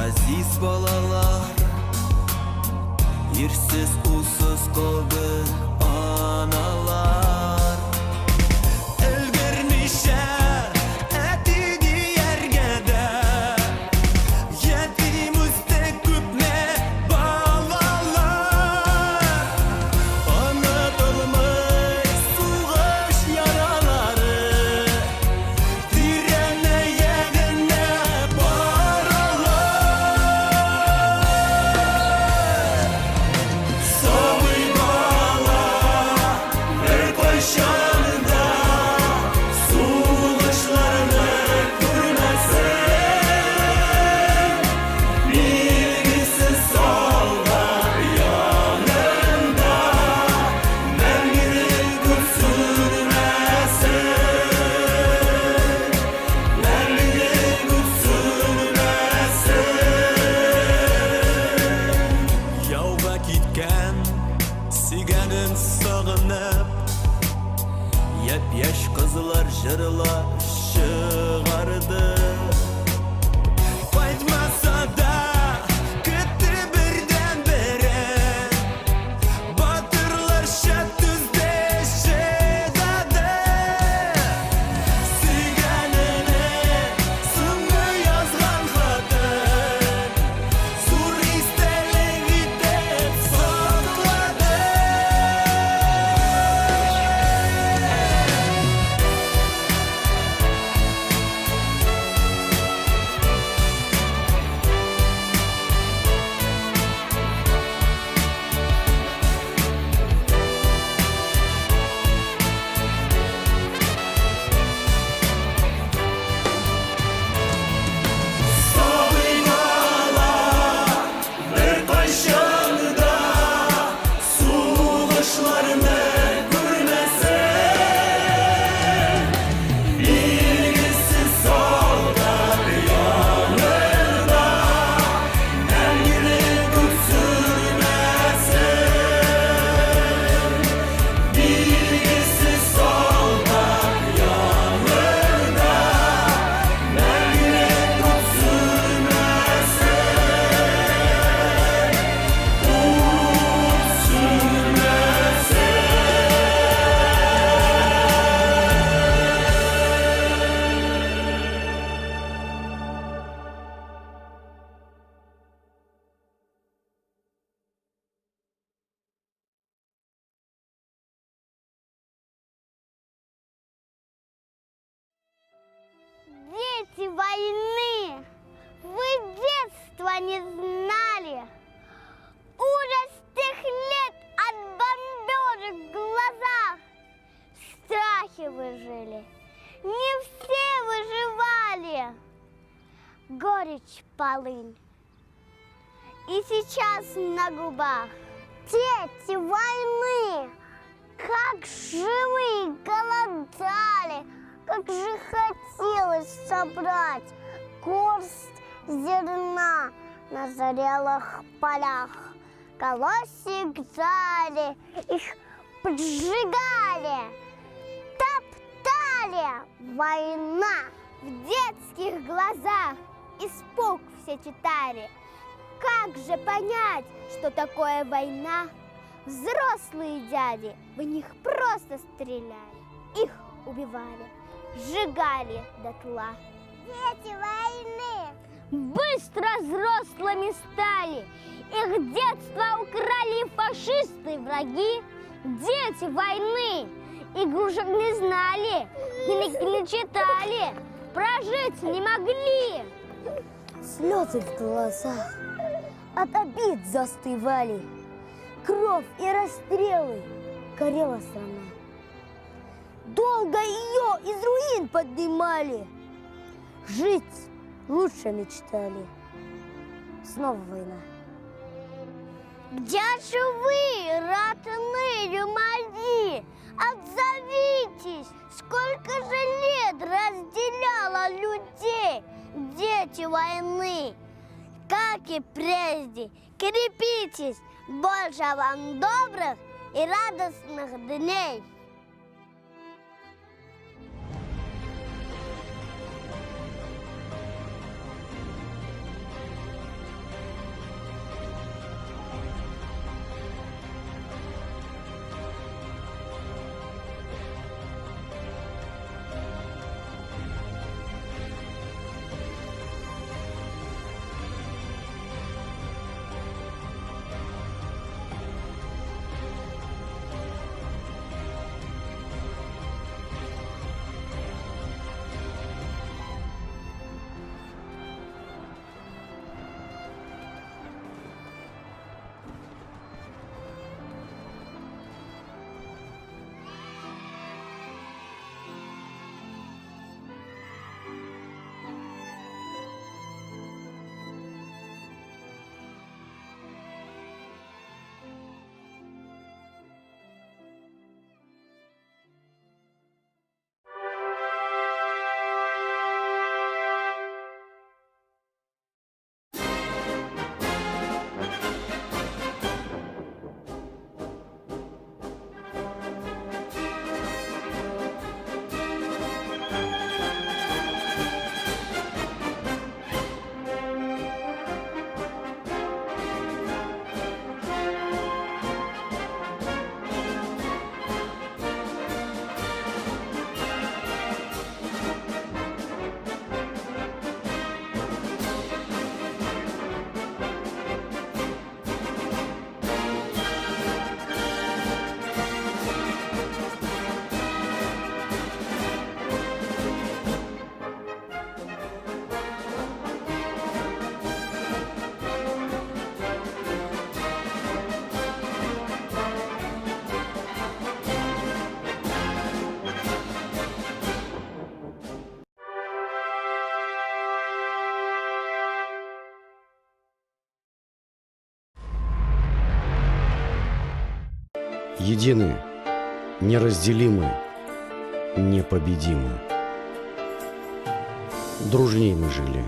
Aziz balalar, yersiz usuz qoldi analar. Elgirmişer etidi yergede, yetimizde küpne balalar. Anadolu'muz soğuş yaraları, direne yerine paralar. Sabır bala, ver başında, soğuşlarını görmesin. Bilgisiz sallar yanında, mermileri götürmesin. Mermileri götürmesin. Yolga gitken siganin sog'inib, yap-yosh qizlar jirilar shigardi. Qaytmasa-da ketdi birdan beri, Botirlar shatuzda shedadi. Siganini so'nggi yozgan xotin, zo'r istaligi deb saqladi. Sabır bala, ver başında, soğuşlarını görmesin. Bilgisiz sallar yanında, mermileri götürmesin. Bilgisiz sallar yanında, mermileri Дети войны, вы детства не знали. Ужас тех лет от бомбежек в глазах. В страхе вы жили, не все выживали. Горечь, полынь, и сейчас на губах. Дети войны, как живые голодали, как же хотелось собрать горсть зерна на зарелых полях. Колосик жали, их поджигали, топтали. Война в детских глазах, испуг все читали. Как же понять, что такое война? Взрослые дяди в них просто стреляли, их убивали, сжигали дотла. Дети войны быстро взрослыми стали, их детство украли фашисты и враги. Дети войны игрушек не знали, книг не читали, прожить не могли. Слезы в глазах от обид застывали, кровь и расстрелы, горела страна. Долго ее из руин поднимали, жить лучше мечтали. Снова война. Где же вы, родные мои? Отзовитесь, сколько же лет разделяло людей дети войны. Как и прежде, крепитесь, больше вам добрых и радостных дней. Едины, неразделимы, непобедимы. Дружнее мы жили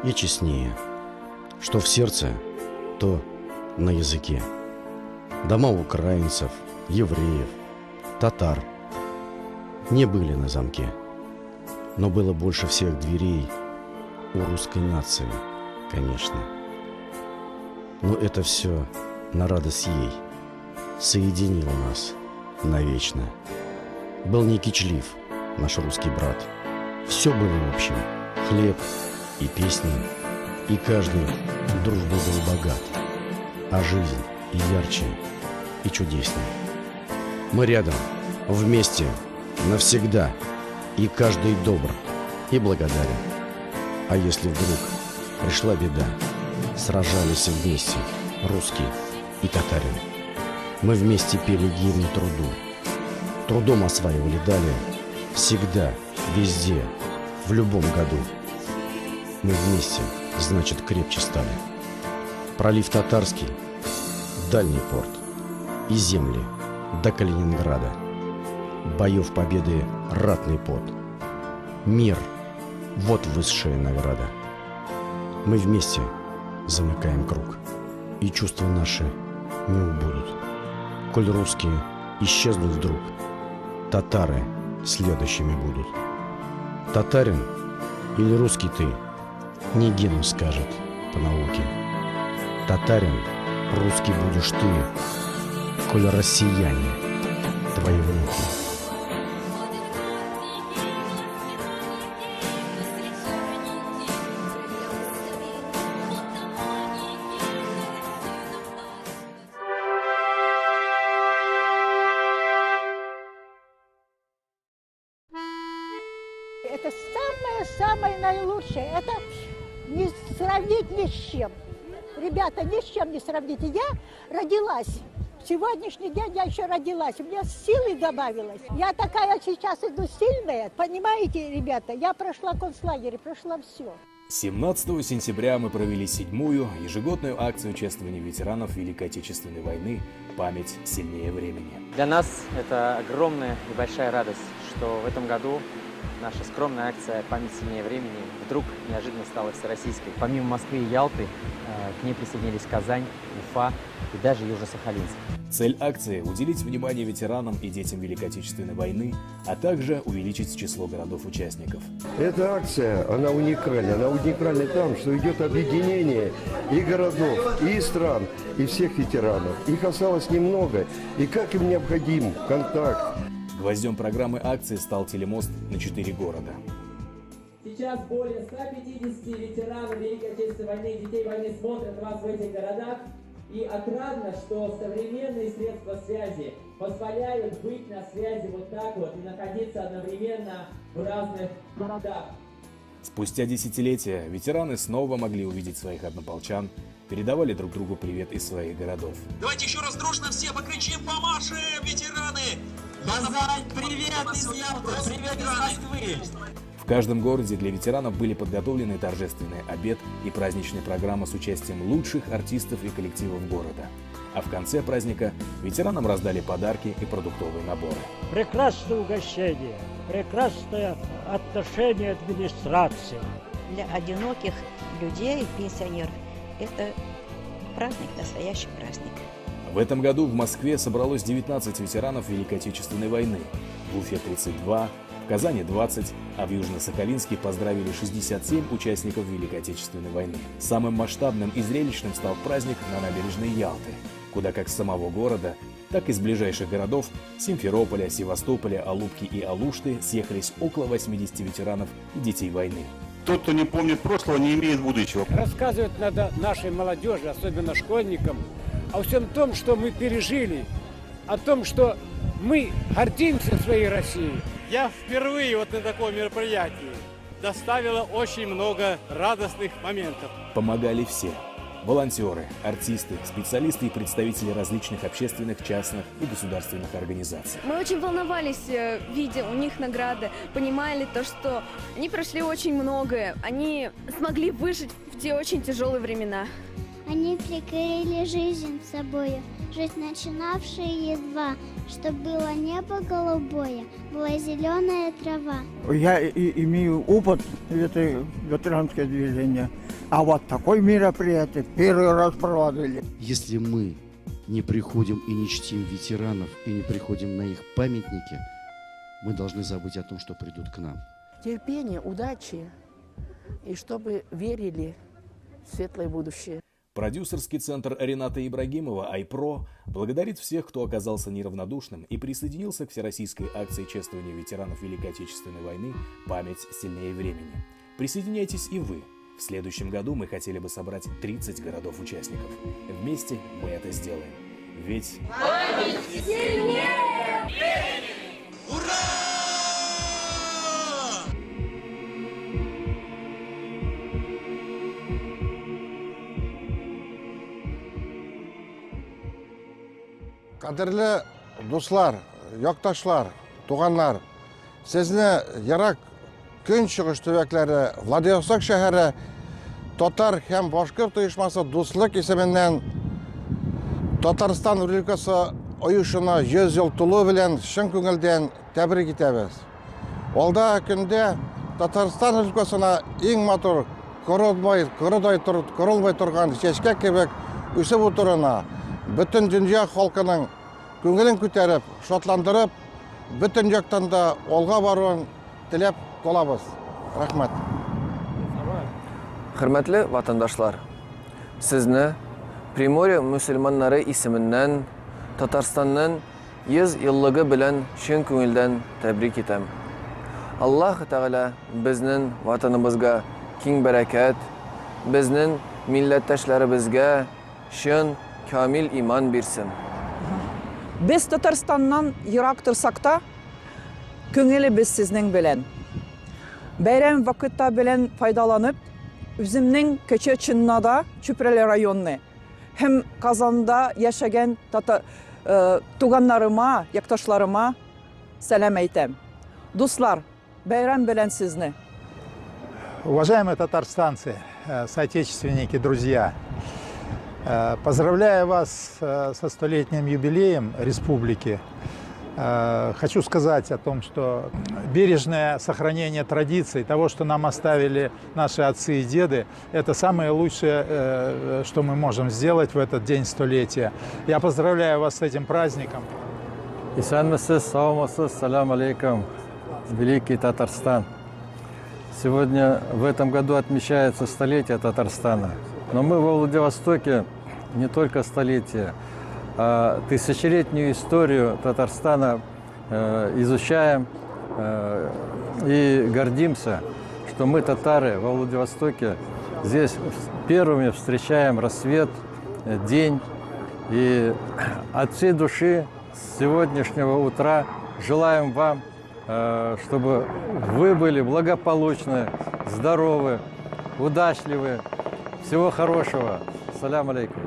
и честнее. Что в сердце, то на языке. Дома украинцев, евреев, татар не были на замке, но было больше всех дверей у русской нации, конечно. Но это все на радость ей соединило нас навечно. Был не кичлив наш русский брат. Все было общим: хлеб и песни, и каждый дружбой был богат, а жизнь и ярче, и чудеснее. Мы рядом, вместе, навсегда, и каждый добр и благодарен. А если вдруг пришла беда, сражались вместе русский и татарин. Мы вместе пели гимн труду, трудом осваивали дали, всегда, везде, в любом году. Мы вместе, значит, крепче стали. Пролив Татарский, дальний порт, и земли до Калининграда. Боев победы ратный пот. Мир — вот высшая награда. Мы вместе замыкаем круг, и чувства наши не убудут. Коль русские исчезнут вдруг, татары следующими будут. Татарин или русский ты, не гену скажет по науке. Татарин, русский будешь ты, коль россияне твои внуки. Это самое-самое наилучшее. Это не сравнить ни с чем. Ребята, ни с чем не сравните. Я родилась. В сегодняшний день я еще родилась. У меня силы добавилось. Я такая сейчас иду сильная. Понимаете, ребята, я прошла концлагерь, прошла все. 17 сентября мы провели 7-ю ежегодную акцию чествования ветеранов Великой Отечественной войны «Память сильнее времени». Для нас это огромная и большая радость, что в этом году наша скромная акция «Память сильнее времени» вдруг неожиданно стала всероссийской. Помимо Москвы и Ялты, к ней присоединились Казань, Уфа и даже Южно-Сахалинск. Цель акции – уделить внимание ветеранам и детям Великой Отечественной войны, а также увеличить число городов-участников. Эта акция, она уникальна. Она уникальна там, что идет объединение и городов, и стран, и всех ветеранов. Их осталось немного, и как им необходим контакт. Гвоздем программы акции стал телемост на 4 города. Сейчас более 150 ветеранов Великой Отечественной войны и детей войны смотрят вас в этих городах. И отрадно, что современные средства связи позволяют быть на связи вот так вот и находиться одновременно в разных городах. Спустя десятилетия ветераны снова могли увидеть своих однополчан, передавали друг другу привет из своих городов. Давайте еще раз дружно все покричим, помашем, ветераны! Казань, привет из Ялты, привет из Москвы! В каждом городе для ветеранов были подготовлены торжественный обед и праздничная программа с участием лучших артистов и коллективов города. А в конце праздника ветеранам раздали подарки и продуктовые наборы. Прекрасное угощение, прекрасное отношение администрации. Для одиноких людей, пенсионеров, это праздник, настоящий праздник. В этом году в Москве собралось 19 ветеранов Великой Отечественной войны, в Уфе 32, в Казани 20, а в Южно-Сахалинске поздравили 67 участников Великой Отечественной войны. Самым масштабным и зрелищным стал праздник на набережной Ялты, куда как с самого города, так и с ближайших городов Симферополя, Севастополя, Алупки и Алушты съехались около 80 ветеранов и детей войны. Тот, кто не помнит прошлого, не имеет будущего. Рассказывать надо нашей молодежи, особенно школьникам, о всем том, что мы пережили, о том, что мы гордимся своей Россией. Я впервые вот на таком мероприятии доставила очень много радостных моментов. Помогали все. Волонтеры, артисты, специалисты и представители различных общественных, частных и государственных организаций. Мы очень волновались, видя у них награды, понимали то, что они прошли очень многое, они смогли выжить в те очень тяжелые времена. Они прикрыли жизнь собою, жизнь начинавшая едва, чтоб было небо голубое, была зеленая трава. Я имею опыт этой ветеранское движение, а вот такое мероприятие первый раз проводили. Если мы не приходим и не чтим ветеранов, и не приходим на их памятники, мы должны забыть о том, что придут к нам. Терпения, удачи, и чтобы верили в светлое будущее. Продюсерский центр Рената Ибрагимова «Айпро» благодарит всех, кто оказался неравнодушным и присоединился к всероссийской акции чествования ветеранов Великой Отечественной войны «Память сильнее времени». Присоединяйтесь и вы. В следующем году мы хотели бы собрать 30 городов-участников. Вместе мы это сделаем. Ведь... Память сильнее времени! Қадірлі достар, якташлар, туғандар, сізні Ярак көнчығыш төбәкләре Владивосток шәһәре Татар һәм башкорт оешмасы дуслык исеменнән Татарстан Республикасы оешына 100 ел тулу белән чын күңелдән тәбрик итәбез. Алда көндә Татарстан Республикасына иң матур корылмай торган чәчкә кебек үсеп утырына, бөтен дөнья халкының күңелен күтәреп, шатландырып, бөтен яктан да алга баруын теләп калабыз. Рәхмәт. Хөрмәтле ватандашлар, сезне Приморье мөселманнары исеменнән Татарстанның 100 еллыгы белән чын күңелдән тәбрик итәм. Аллаһ Тәгалә безнең ватаныбызга киң бәрәкәт, безнең милләттәшләребезгә чын камил иман бирсен. Без Татарстаннан ерак торсак та, күңелебез сезнең белән. Бәйрәм вакытта белән файдаланып, үземнең Кече Чыннада, Чүпрәле районы һәм Казанда яшәгән туганнарыма, якташларыма сәлам әйтәм. Дуслар, бәйрәм белән сезне. Уважаемые татарстанцы, соотечественники, друзья, поздравляю вас со 100-летним юбилеем республики. Хочу сказать о том, что бережное сохранение традиций, того, что нам оставили наши отцы и деды, это самое лучшее, что мы можем сделать в этот день столетия. Я поздравляю вас с этим праздником. Исанмысыз, саумасыз, салам алейкум, великий Татарстан. Сегодня в этом году отмечается столетие Татарстана. Но мы во Владивостоке не только столетие, а тысячелетнюю историю Татарстана изучаем и гордимся, что мы, татары, во Владивостоке здесь первыми встречаем рассвет, день. И от всей души с сегодняшнего утра желаем вам, чтобы вы были благополучны, здоровы, удачливы. Всего хорошего. Салям алейкум.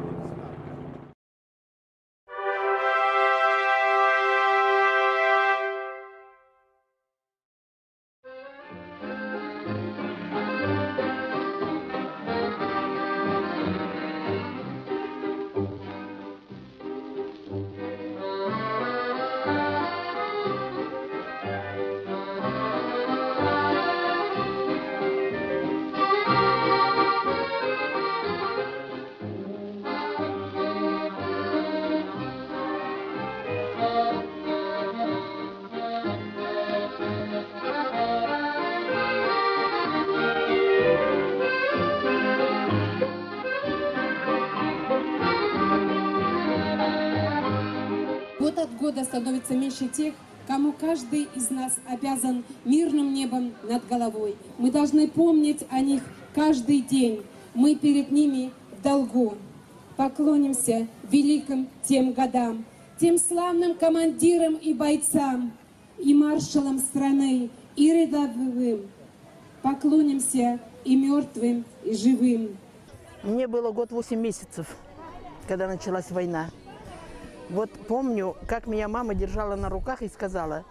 Год от года становится меньше тех, кому каждый из нас обязан мирным небом над головой. Мы должны помнить о них каждый день. Мы перед ними в долгу. Поклонимся великим тем годам, тем славным командирам и бойцам, и маршалам страны, и рядовым. Поклонимся и мертвым, и живым. Мне было год 8 месяцев, когда началась война. Вот помню, как меня мама держала на руках и сказала: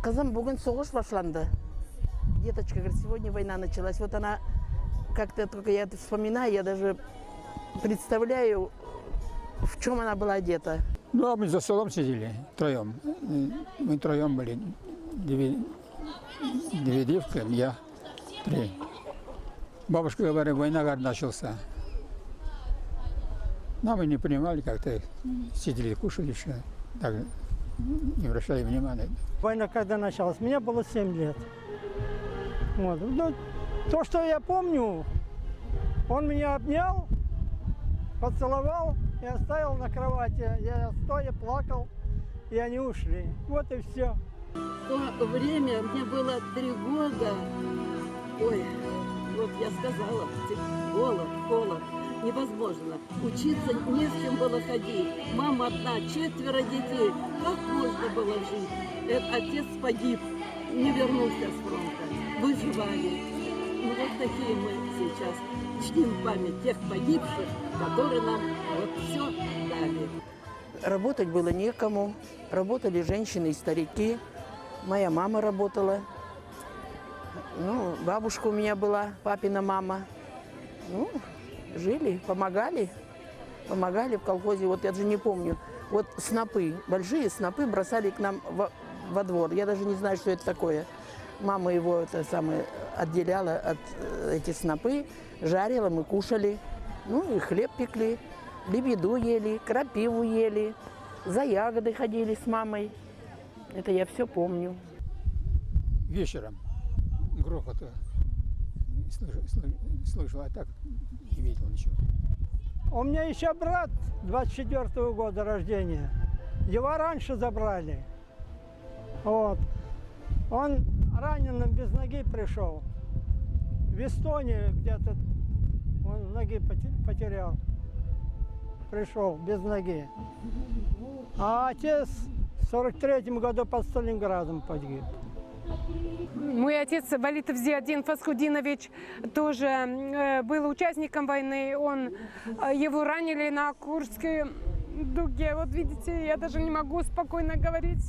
«Казам, бүгін соғыш башланды». Деточка, говорит, сегодня война началась. Вот она, как-то только я это вспоминаю, я даже представляю, в чем она была одета. Ну, а мы за столом сидели втроем. Мы втроем были. Две девки, я, три. Бабушка говорит, война, говорит, начался. Но мы не понимали, как-то сидели, кушали еще. Так, не обращали внимания. Война когда началась? Мне было 7 лет. Вот. Ну, то, что я помню, он меня обнял, поцеловал и оставил на кровати. Я стоя плакал, и они ушли. Вот и все. В то время мне было 3 года. Ой, вот я сказала, голод, холод. Невозможно. Учиться не с чем было ходить. Мама одна, 4 детей. Как можно было жить? Отец погиб, не вернулся с фронта. Выживали. Ну вот такие мы сейчас чтим память тех погибших, которые нам вот все дали. Работать было некому. Работали женщины и старики. Моя мама работала. Ну, бабушка у меня была, папина мама. Ну, жили, помогали в колхозе. Вот я даже не помню. Вот снопы, большие снопы бросали к нам во двор. Я даже не знаю, что это такое. Мама его это самое отделяла от эти снопы, жарила, мы кушали. Ну и хлеб пекли, лебеду ели, крапиву ели, за ягоды ходили с мамой. Это я все помню. Вечером грохот слышал, а так не видел ничего. У меня еще брат 24-го года рождения. Его раньше забрали. Вот. Он раненым без ноги пришел. В Эстонии где-то он ноги потерял. Пришел без ноги. А отец в 43-м году под Сталинградом погиб. Мой отец Валитов Зиадин Фасхудинович тоже был участником войны. Его ранили на Курской дуге. Вот видите, я даже не могу спокойно говорить.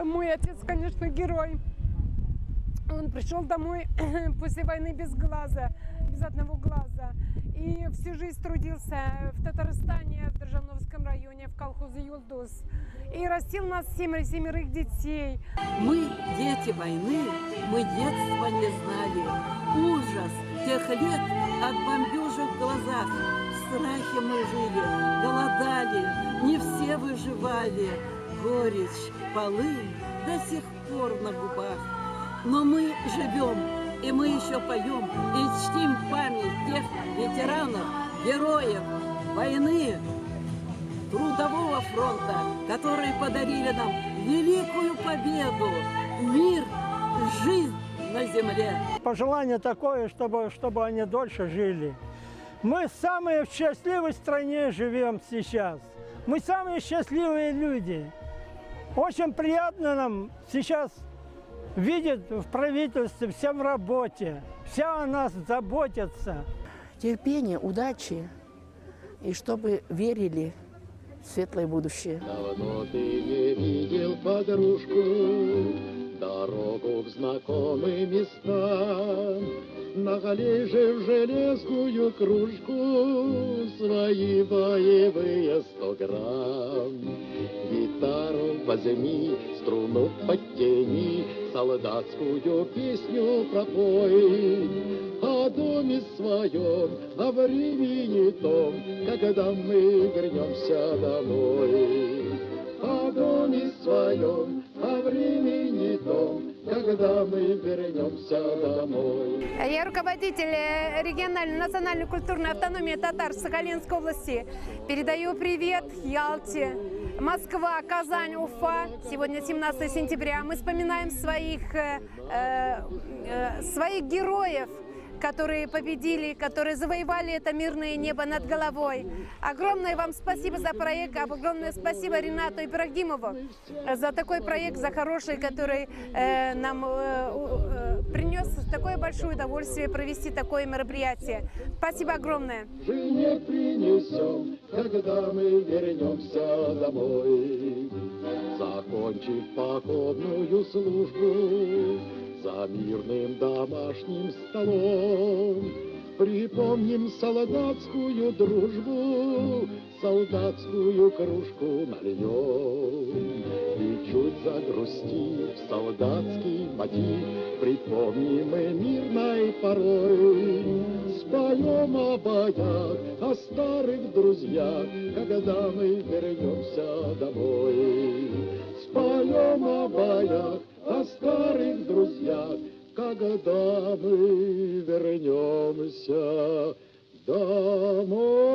Мой отец, конечно, герой. Он пришел домой после войны без глаза, без одного глаза. И всю жизнь трудился в Татарстане, в Державновском районе, в колхозе Юлдус. И растил нас 7 детей. Мы дети войны, мы детства не знали. Ужас тех лет от бомбежек в глазах. В страхе мы жили, голодали, не все выживали. Горечь, полынь до сих пор на губах. Но мы живем, и мы еще поем, и чтим память тех ветеранов, героев войны, трудового фронта, которые подарили нам великую победу, мир, жизнь на земле. Пожелание такое, чтобы они дольше жили. Мы самые в счастливой стране живем сейчас. Мы самые счастливые люди. Очень приятно нам сейчас видеть в правительстве, все в работе, все о нас заботятся. Терпения, удачи, и чтобы верили в светлое будущее. Давно ты не видел подружку, дорогу в знакомые места. Налей в железную кружку свои боевые 100 грамм. Гитару возьми, струну подтяни, солдатскую песню пропой. О доме своем, о времени том, когда мы вернемся домой. О доме своем, о времени том, когда мы вернемся домой. Я руководитель региональной национальной культурной автономии татар Сахалинской области. Передаю привет Ялте, Москва, Казань, Уфа. Сегодня 17 сентября. Мы вспоминаем своих героев, которые победили, которые завоевали это мирное небо над головой. Огромное вам спасибо за проект, огромное спасибо Ринату Ибрагимову за такой проект, за хороший, который нам принес такое большое удовольствие провести такое мероприятие. Спасибо огромное. Жене принесем, когда мы вернемся домой. Закончив походную службу, за мирным домашним столом Припомним солдатскую дружбу, солдатскую кружку нальем. И чуть загрустив солдатский мотив, припомним мы мирной порой. Споем о боях, о старых друзьях, когда мы вернемся домой. Споем о боях, о старых друзьях, когда мы вернемся домой.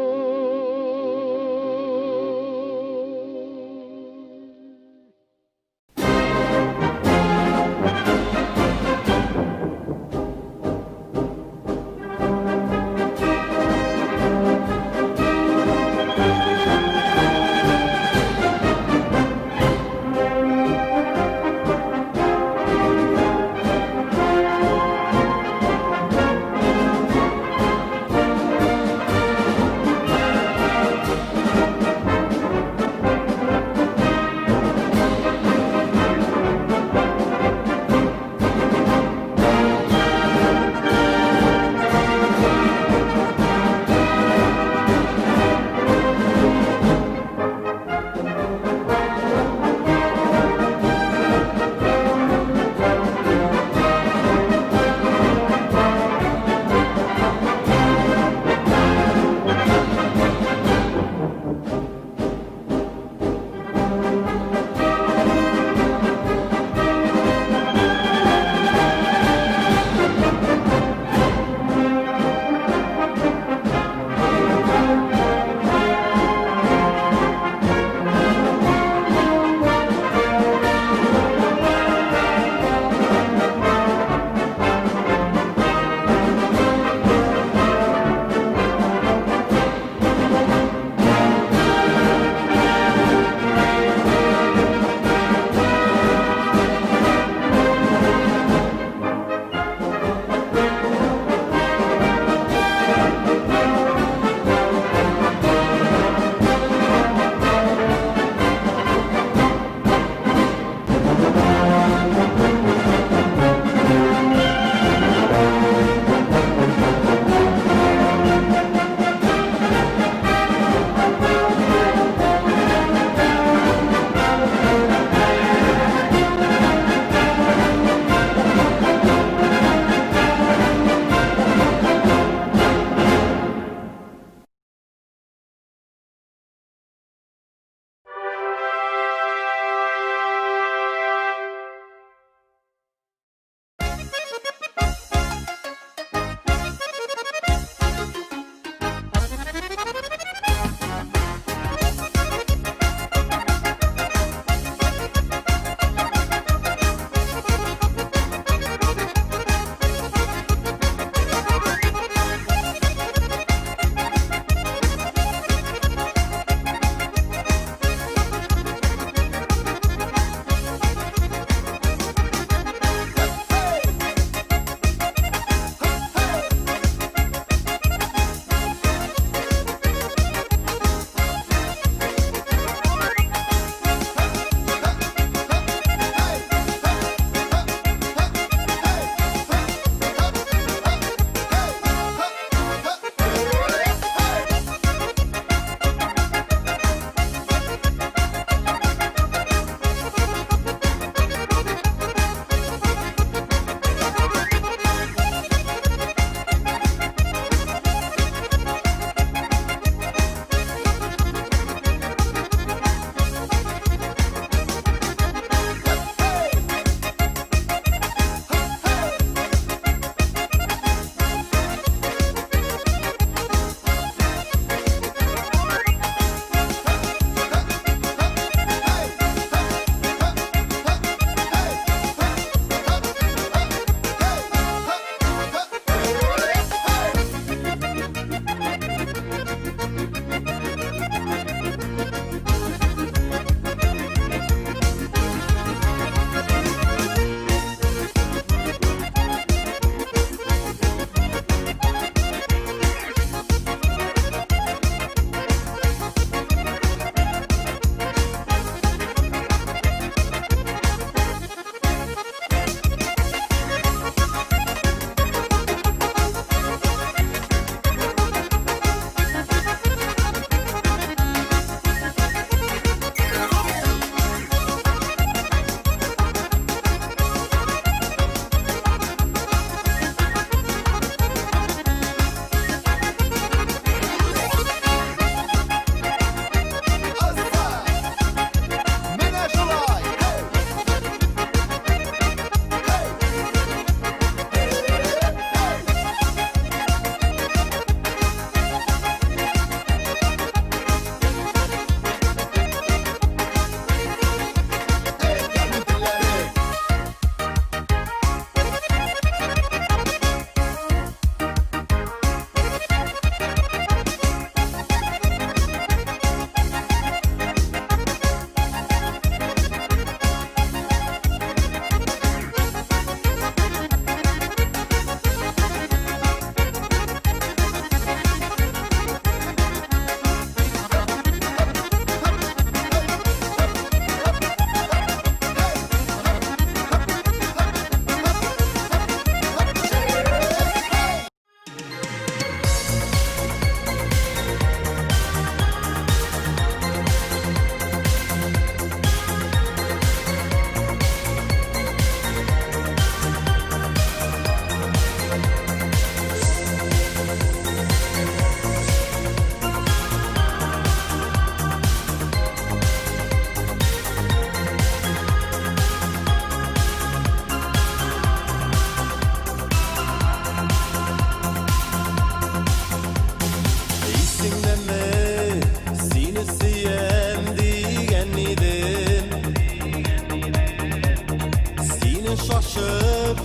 şaşıp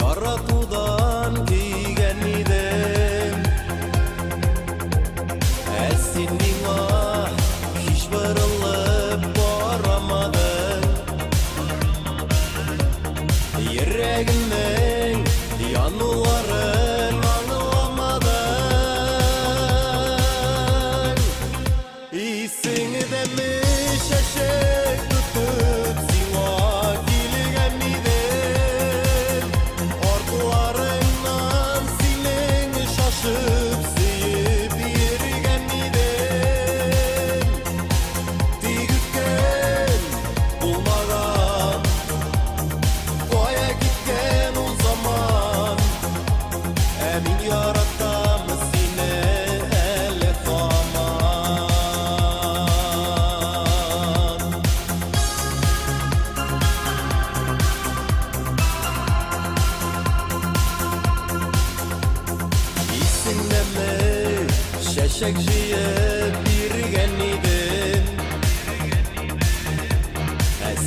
yaratudan kiygen idim. Senin ah hiç barılıp varamadın. Yüreğimden yanıların anlamadın. İyisini demiş eşek tutup sima kilgen idim. Ordularından senin şaşıp sıyıp yürgen idim. Tigükken bulmadan koya gitken o zaman. Emin yarattım seni elif aman. İsinde mi şeşek jiyip yürgen idin.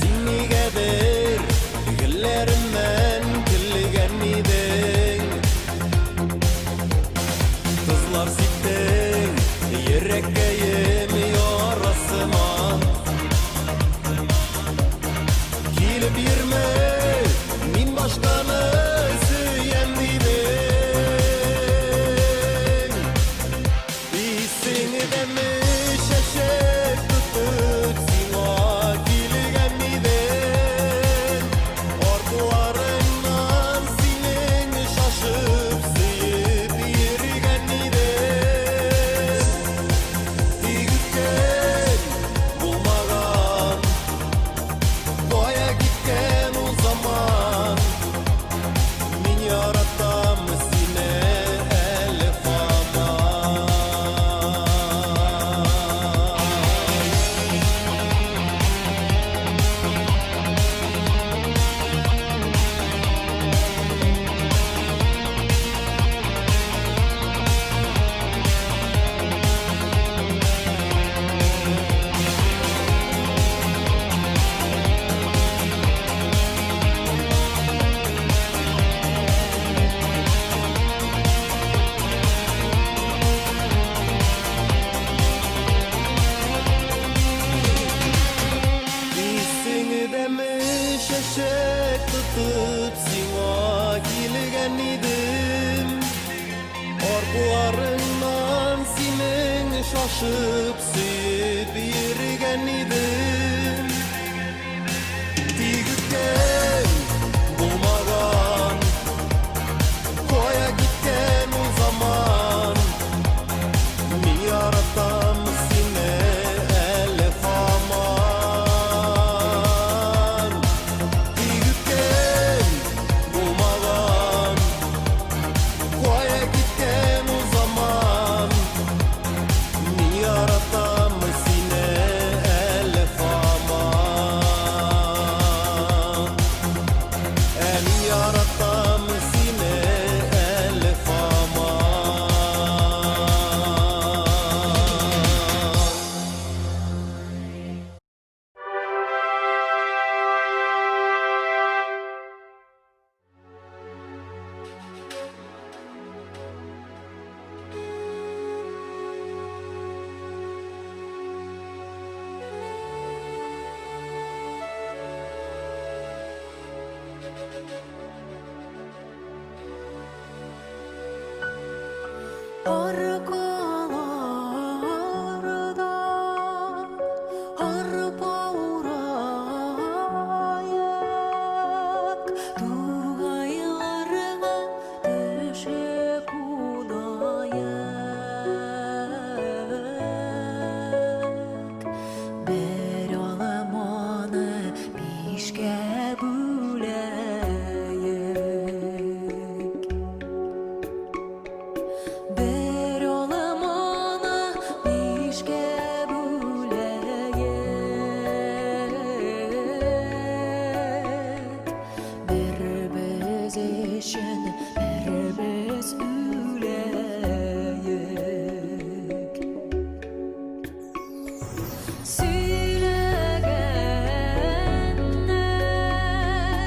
Seni geber güllerimden gülgen idin. Kızlar siktin yürekkeyim yarasıma. Kilip yirmi min başkanı süyen idin. İyisini demiş eşek tutup sima kilgen idin. Ordularından senin şaşıp sıyıp yürgen idin. Tigükken bulmadan koya gitken o zaman. Min yarattım seni elif aman. İyisini demiş eşek tutup sima kilgen idim. Ordularından senin şaşıp sıyıp yürgen idim. Tigükken bulmadan koya gitken o zaman. Min yarattım seni elif aman. Tigükken bulmadan koya gitken o zaman. Min yarattım seni elif aman. Min yarattım seni elif aman. Arkalardan arpaurayak Tugaylarına düşüp unayak Bir alamanı pişke büleyek Bir olamana pişke büleyek Bir bez eşen bir bez üleyek Söylegenler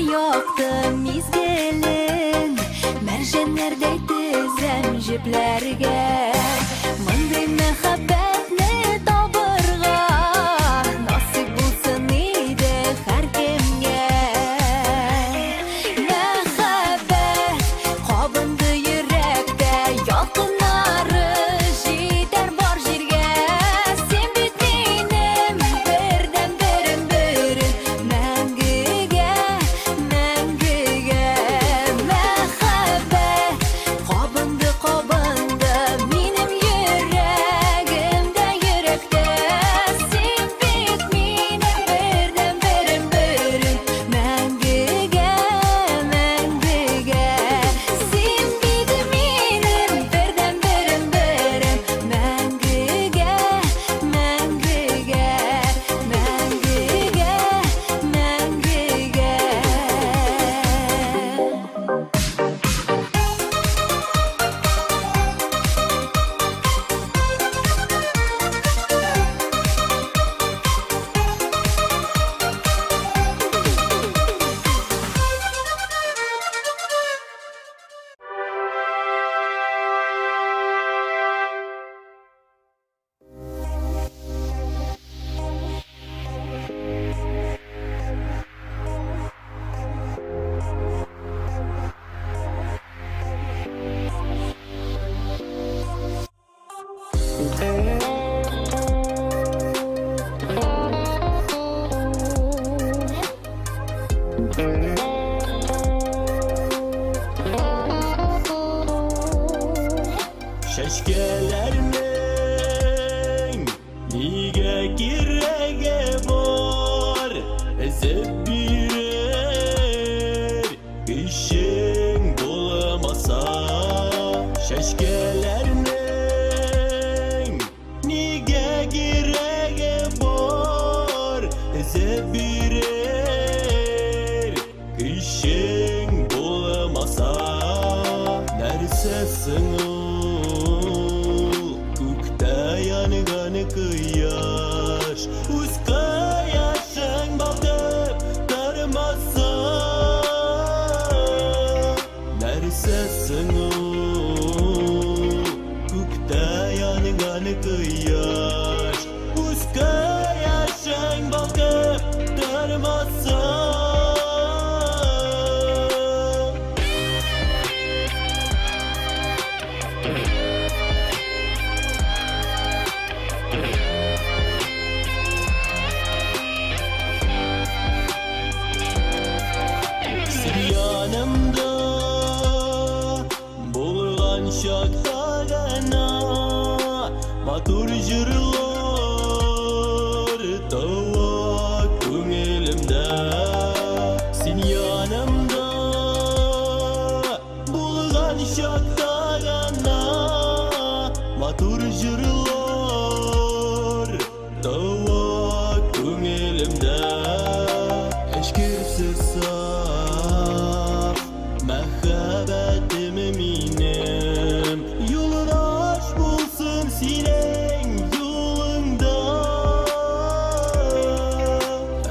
яқты мизгелін Мәрженлердей тізем жіплерге Мындай мәхәббәтне табырға Насип булсын иде һәр кемгә Мәхәббәт кабынды йөрәктә Ялкыннары җитәр бар җиргә Син бит минем бердән берем Мәңгегә, мәңгегә Мәхәббәт кабынды минем йөрәгемдә йөрәктә Син бит минем бердән берем Мәңгегә, мәңгегә Син бит минем бердән берем Мәңгегә, мәңгегә Мәңгегә, мәңгегә Şeşkelerinin niye kirege var Ezip birer işin bulamasa Şeşkelerinin niye kirege var Ezip birer işin bulamasa Nersesin Kıyaş Uz kıyaşın bakıp darmasa Nersesin o Kukta yanıganı kıyaş Uz kıyaşın bakıp darmasa Yanımda bulgan şaktagana Matur jırlar tawa köngülümde Sen yanımda bulgan şaktagana Matur jırlar tawa köngülümde Eşkirsiz Мәхәббәтем минем Юлдаш булсын синең юлыңда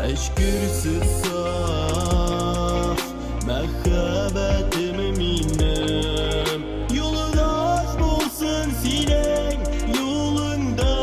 Әшкерсез саф Мәхәббәтем минем Юлдаш булсын синең юлыңда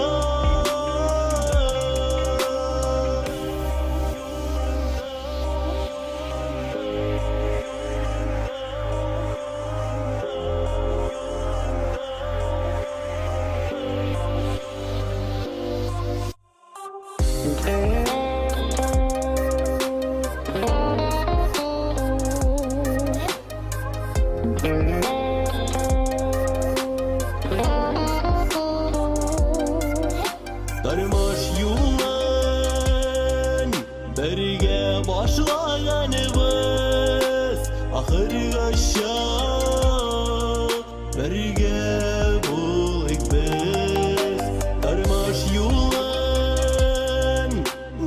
Тармаш юлын бірге башлағаныбыз Ақырғаша бірге болайық біз Тармаш юлын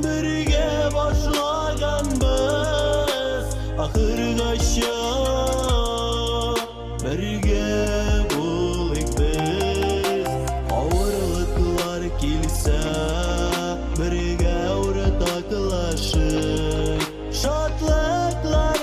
бірге башлағанбыз Ақырғаша бірге болайық біз Ауырлықлар келсе бірге ұры такылашық Шатлықлар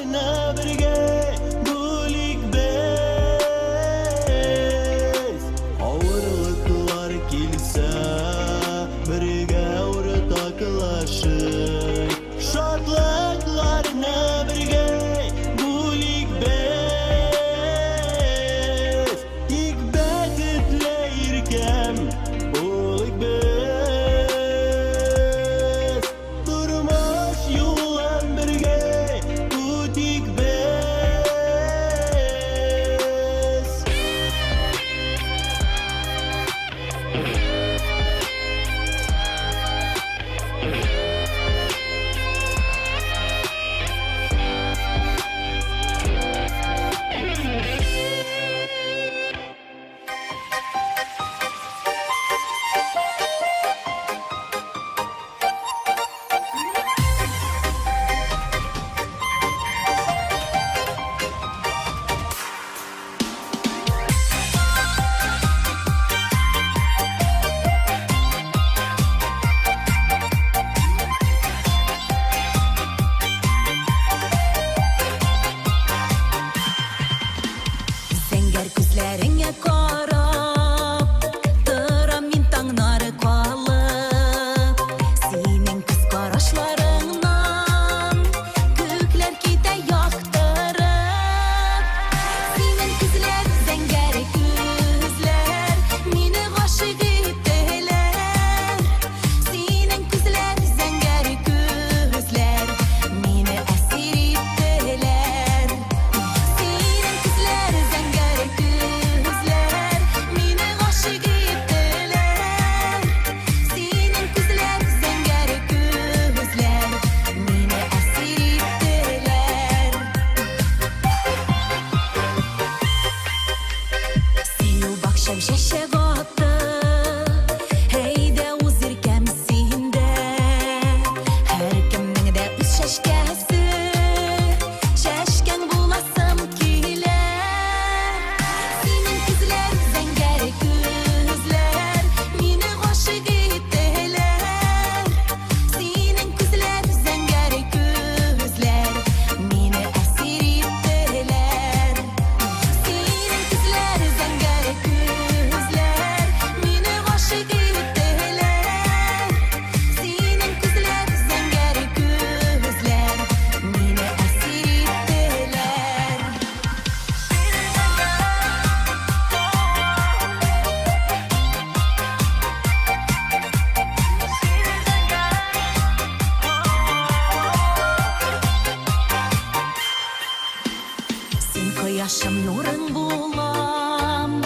Башым нурың булам,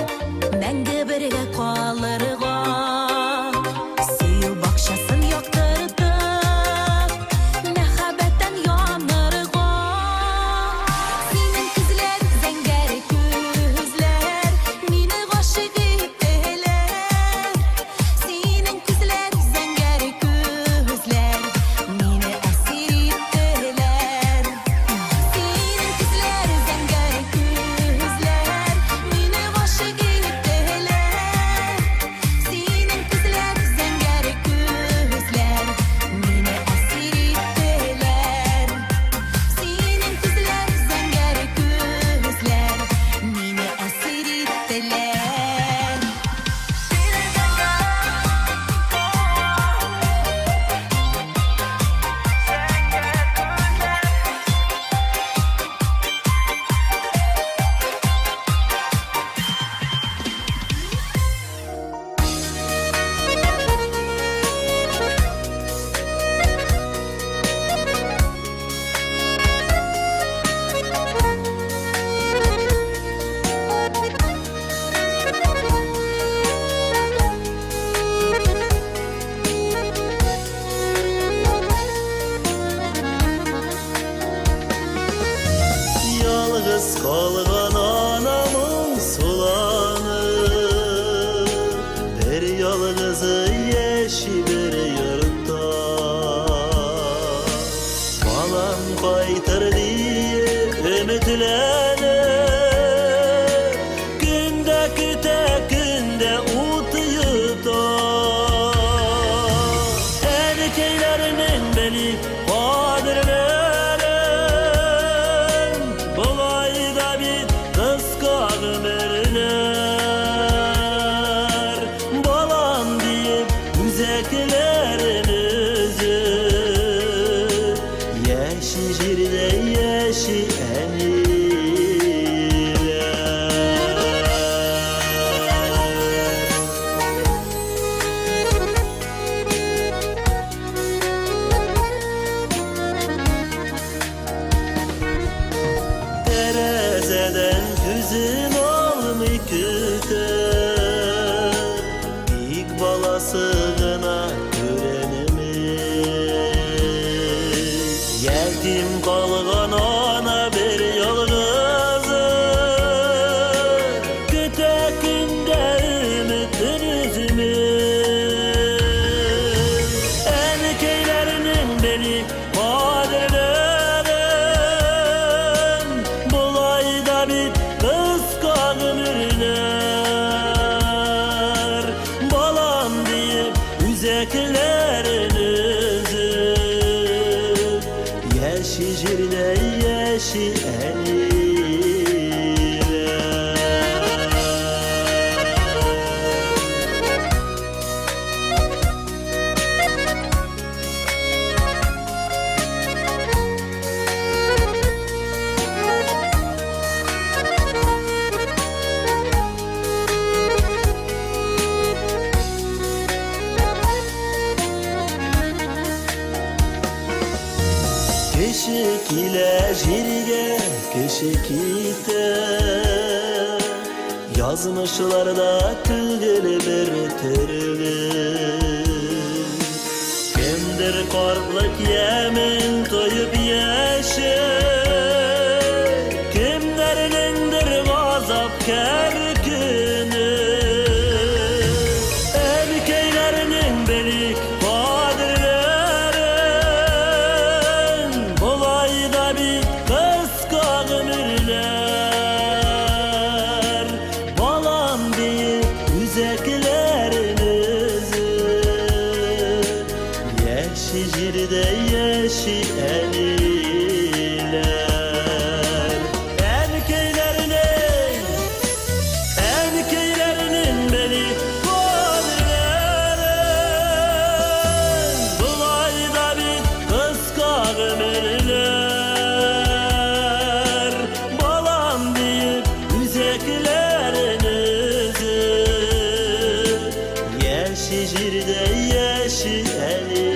мәңгі бірге қалырға. Сүйу бақшасын яқтыртып, мәхәббәттән янырға. Синең күзләр, зәңгәр күзләр, мине гашык иттеләр. Синең күзләр, зәңгәр күзләр, мине әсир иттеләр. Синең күзләр, зәңгәр күзләр, мине гашык иттеләр. Синең күзләр, зәңгәр күзләр, мине әсир иттеләр. Синең күзләр, зәңгәр күзләр, мине әсир иттеләр. Yalnız kalgan anamın sulanı, bir yalnızı yeşi bir yurtta. Balam kaytır diye ümitlenir, günde küte günde ut yutar. Erkeklerimin beni kadirlerim, bulayda bir kıskan ömürler. Balam deyip güzellerin özü, yeşi jirde yeşi eniler. Terezeden hüzün olmuş küter, ilk balasına görenimiz. Yetim kalgan ana bir yalnızı, kütekinde ümitin üzümüz. Erkeklerinin beni kadirlerim, bulayda bir kıskan ömürler. Balam deyip üzeklerin özü, yeşi jirde yeşi eniler. Keşik ile jirge keşik iter, yazmışlarda tügülü bir türlü. Kimdir korklık yemin toyup yaşır, kimlerinindir gazap kerkünü. Erkeklerinin beni kadirlerin, bulayda bir kıskan ömürler. Balam deyip üzeklerin özü, yeşi jirde yeşi eniler. Erkeklerinin beni kadirlerin, bulayda bir kıskan ömürler. Balam deyip üzeklerin özü, yeşi jirde yeşi eniler.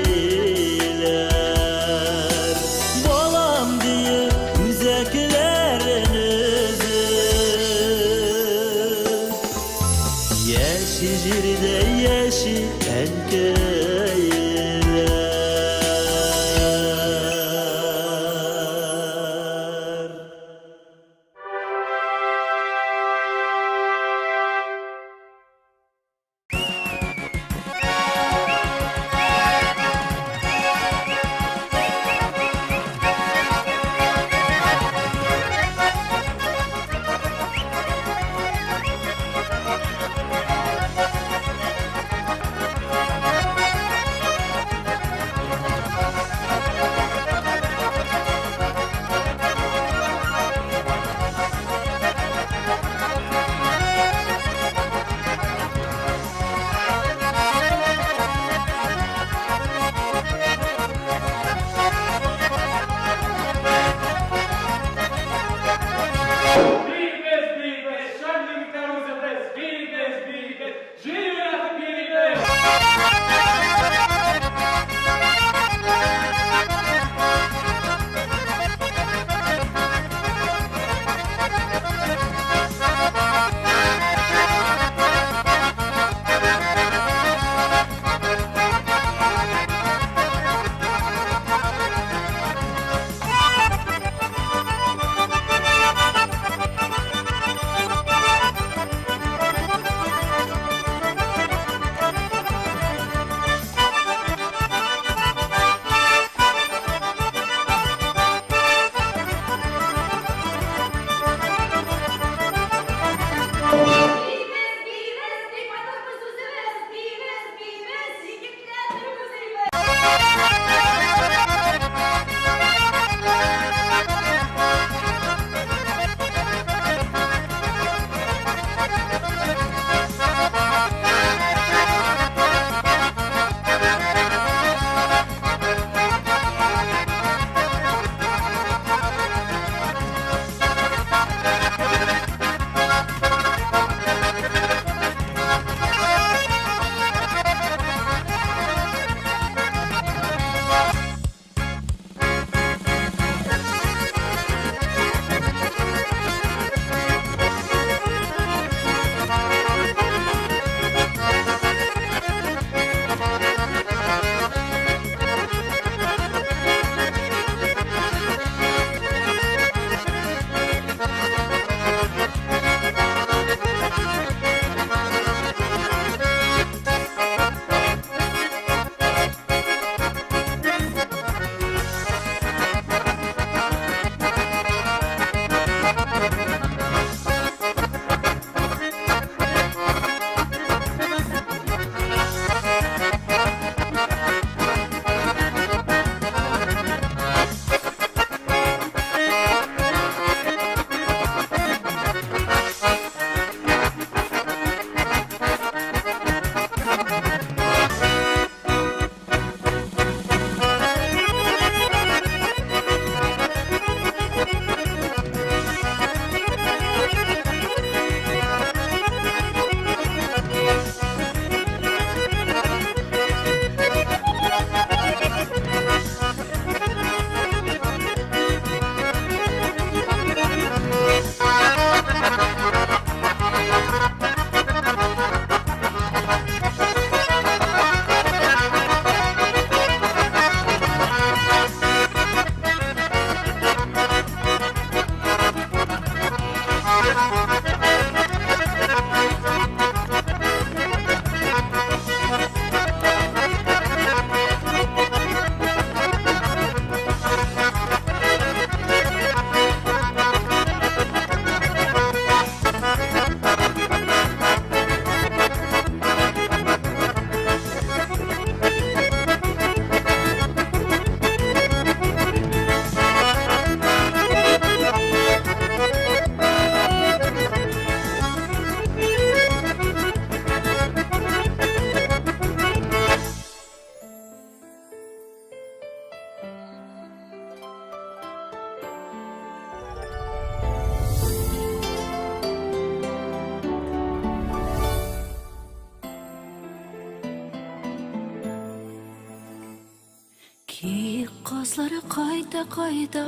Дуслары кайта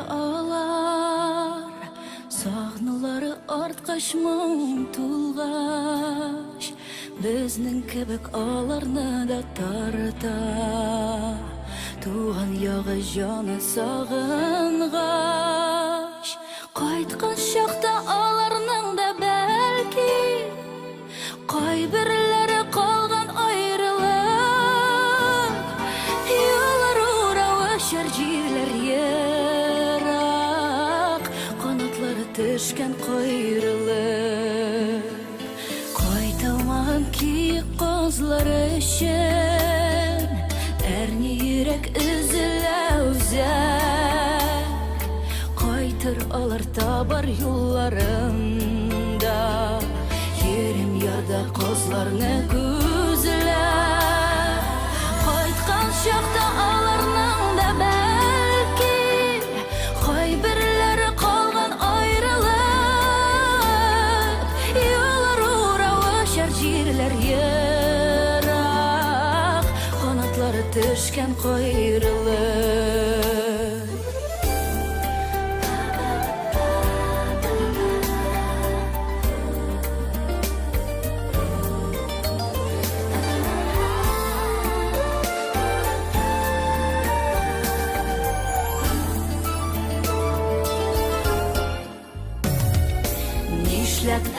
алар, сагнулары арткач моң тулгач, безнең кебек аларны да тарта. Туган ягы жаны сагынгач, кайткан чакта аларның да бәлки кайберләре калган аерылык. Юллар урау шәр җирләр ерак, канатлары төшкән кайрылык. Кайтылмаган ки кызлар өчен, әрни йөрәк өзелә үзәк. Кайтыр алар табар юлларында, ерем ярда кызларны күзләп. Кайткан чакта аларның да бәлки кайберләре калган аерылык. Юллар урау шәр җирләр ерак, канатлары төшкән кайрылык.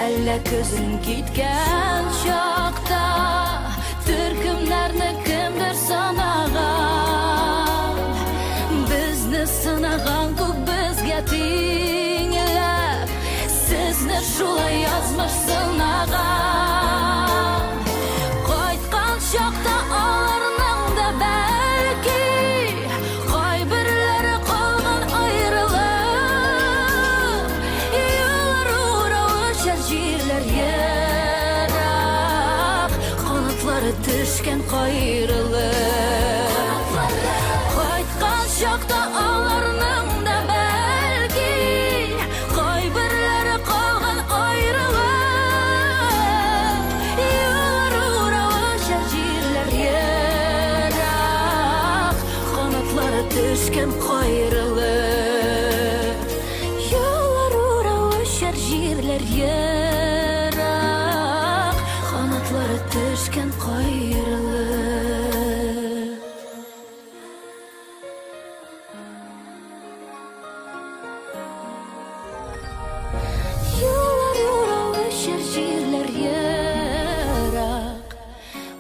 Әллә көзің киткән чакта, төркемнәрне кемдер санаган. Безне сынаган күк безгә тиңләп, сезне шулай язмыш сынаган. Кайткан чакта аларның да бәлки кайберләре калган аерылык. Юллар урау шәр җирләр ерак, канатлары төшкән кайрылык. Кайткан чакта аларның да бәлки кайберләре калган аерылык. Юллар урау шәр җирләр ерак, канатлары төшкән кайрылык. Юллар урау шәр җирләр ерак, канатлары төшкән кайрылык. Юллар урау шәр җирләр ерак,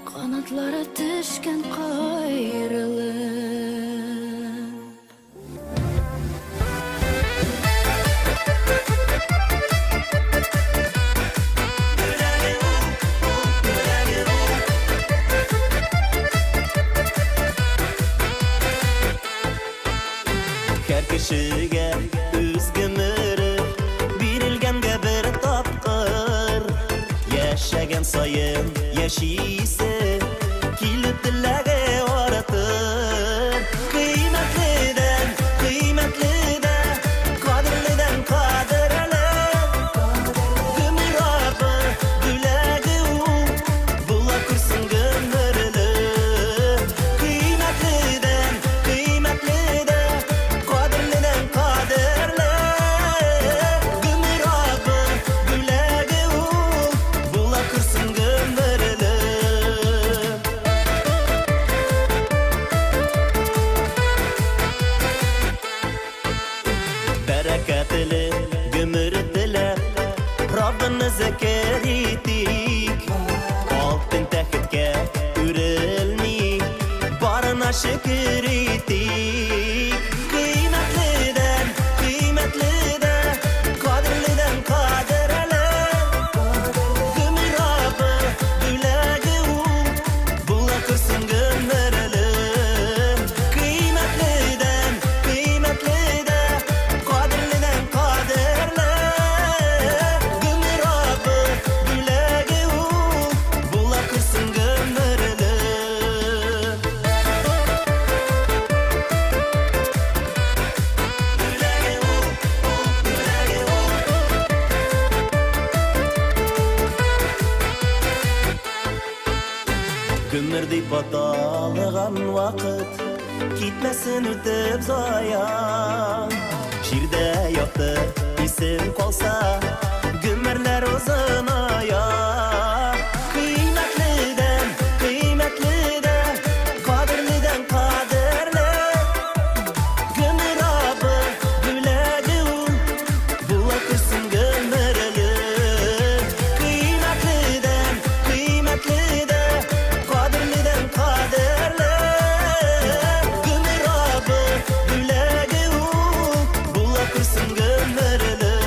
канатлары төшкән кайрылык. Һәр кешегә үз гомере бирелгәнгә бер тапкыр. Яшәгән саен яшисе, килеп теләге аратыр. Кыйммәтледән кыйммәтледә, кадерледән кадерле. Гомер абы бүләге ул, була күрсен гомерле. Кыйммәтледән кыйммәтледә, кадерледән кадерле. Гомер абы бүләге ул, була күрсен гомерле. Бәрәкәтле гомер теләп, Раббыны зәкер итик. Алтын тәхеткә үрелми, барына шөкер итик. Кыйммәтледән кыйммәтледә, кадерледән кадерле. Гомер абы бүләге ул, була күрсен гомерле. Кыйммәтледән кыйммәтледә, кадерледән кадерле. Гомер абы бүләге ул, була күрсен гомерле. Гомер дип аталган вакыт, Gitmesin ötüp zaya Şirde yattı isim kalsa Gümerler uzun aya Kıymetliden kıymetlide Kadirliden kadirle Gümür abı güledi ul Bula kırsın gömürlü Kıymetliden kıymetlide Kadirliden kadirle Gümür abı güledi ul Bula kırsın gömürlü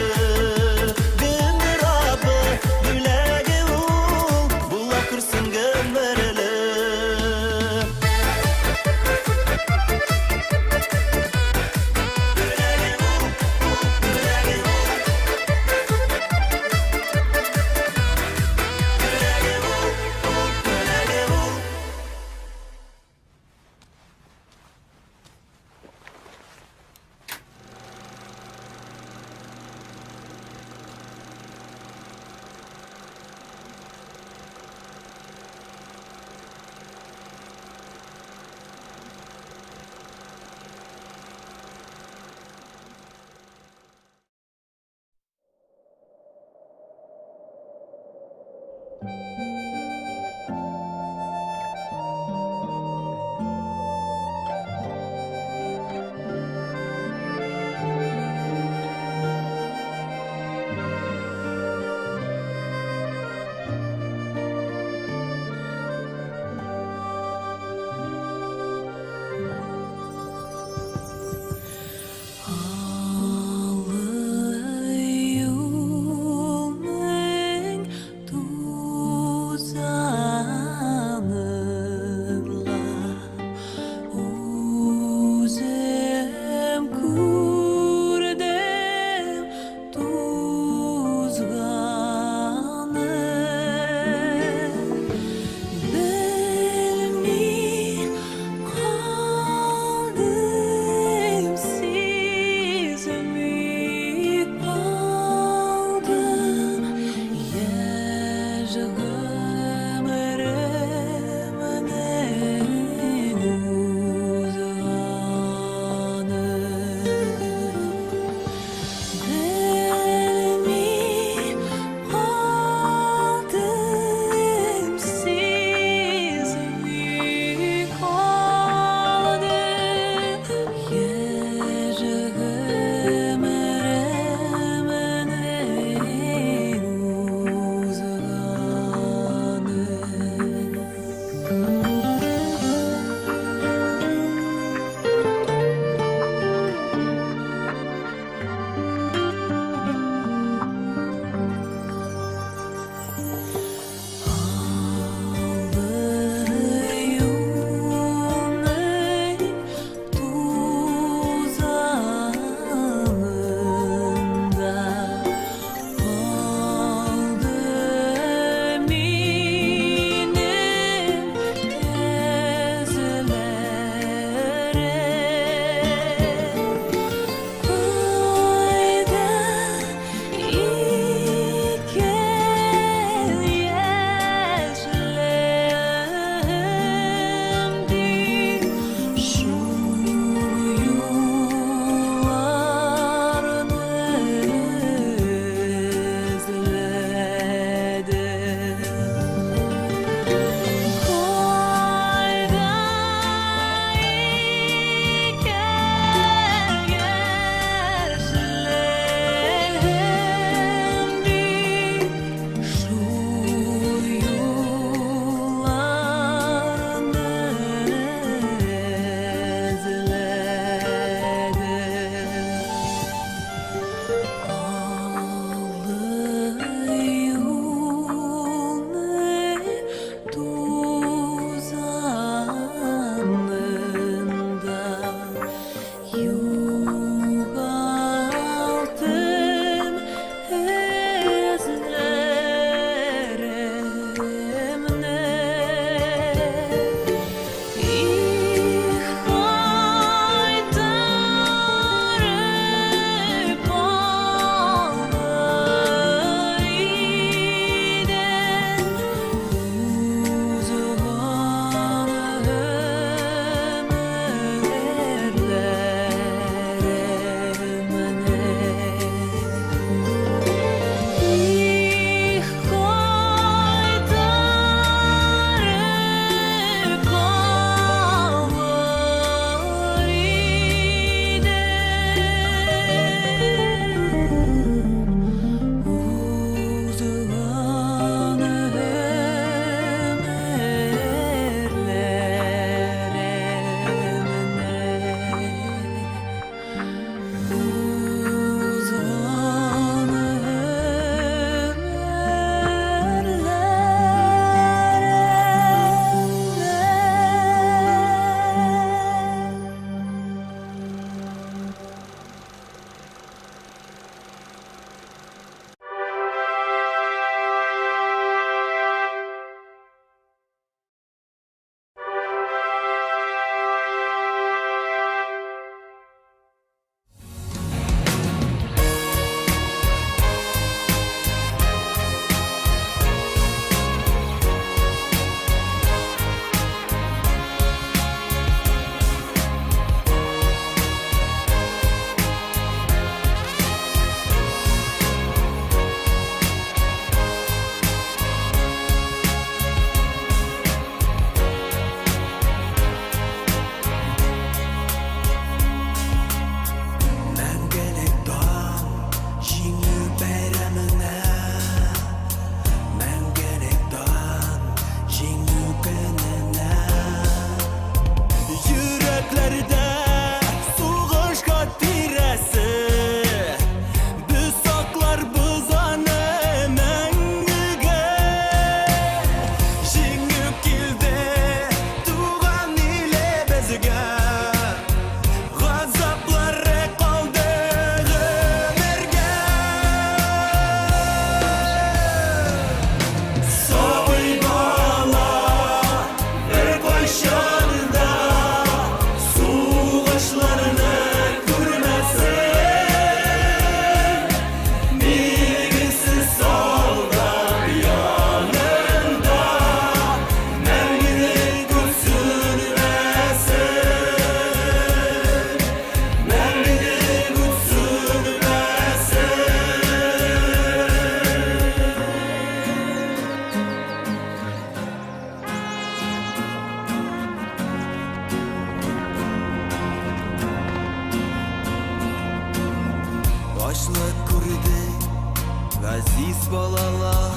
Aziz balalar,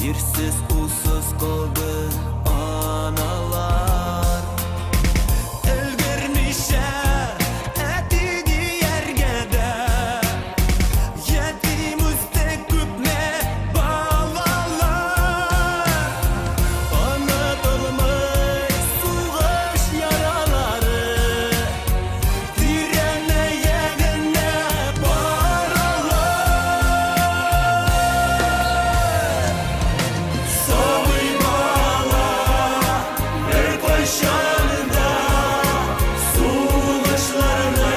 yersiz usuz kaldı analar. Ölgürmüşe etini yergede, yetimizde küpme balalar. Anadolu'muz soğuş yaraları, direnmeyene paralar. Soy bala, bir koşanda, soğuşlarını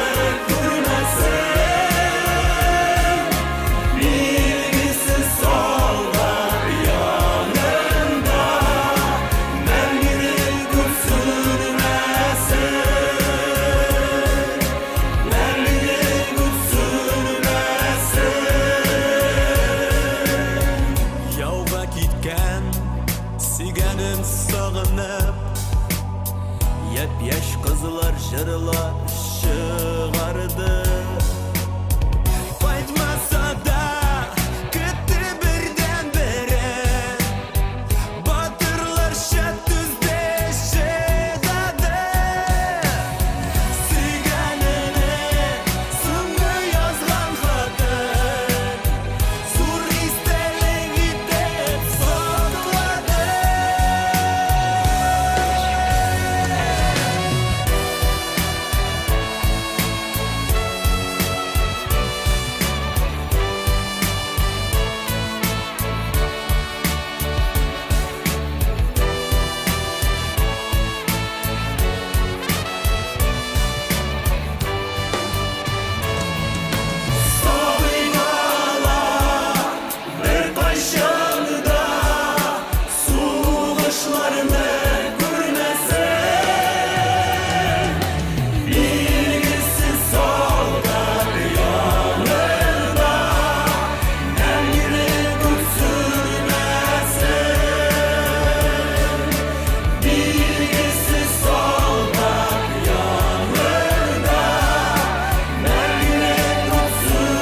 görmesin. Bilgisiz sollar yanında, merminin sürmesin. Merminin sürmesin. Yavga gitken siganin sağınıp, yep-yaş kızlar jırlar çıgardı. Qaytmasa da gitti birden beri, batırlar şat düzde şedadı. Siganini sındı yazgan kadın, sur istelin gidip sakladı. Soymalar bir başında, soğuşlarını görmesin. Bilgisiz sollar yanında, merminin sürmesin. Bilgisiz sollar yanında, merminin sürmesin.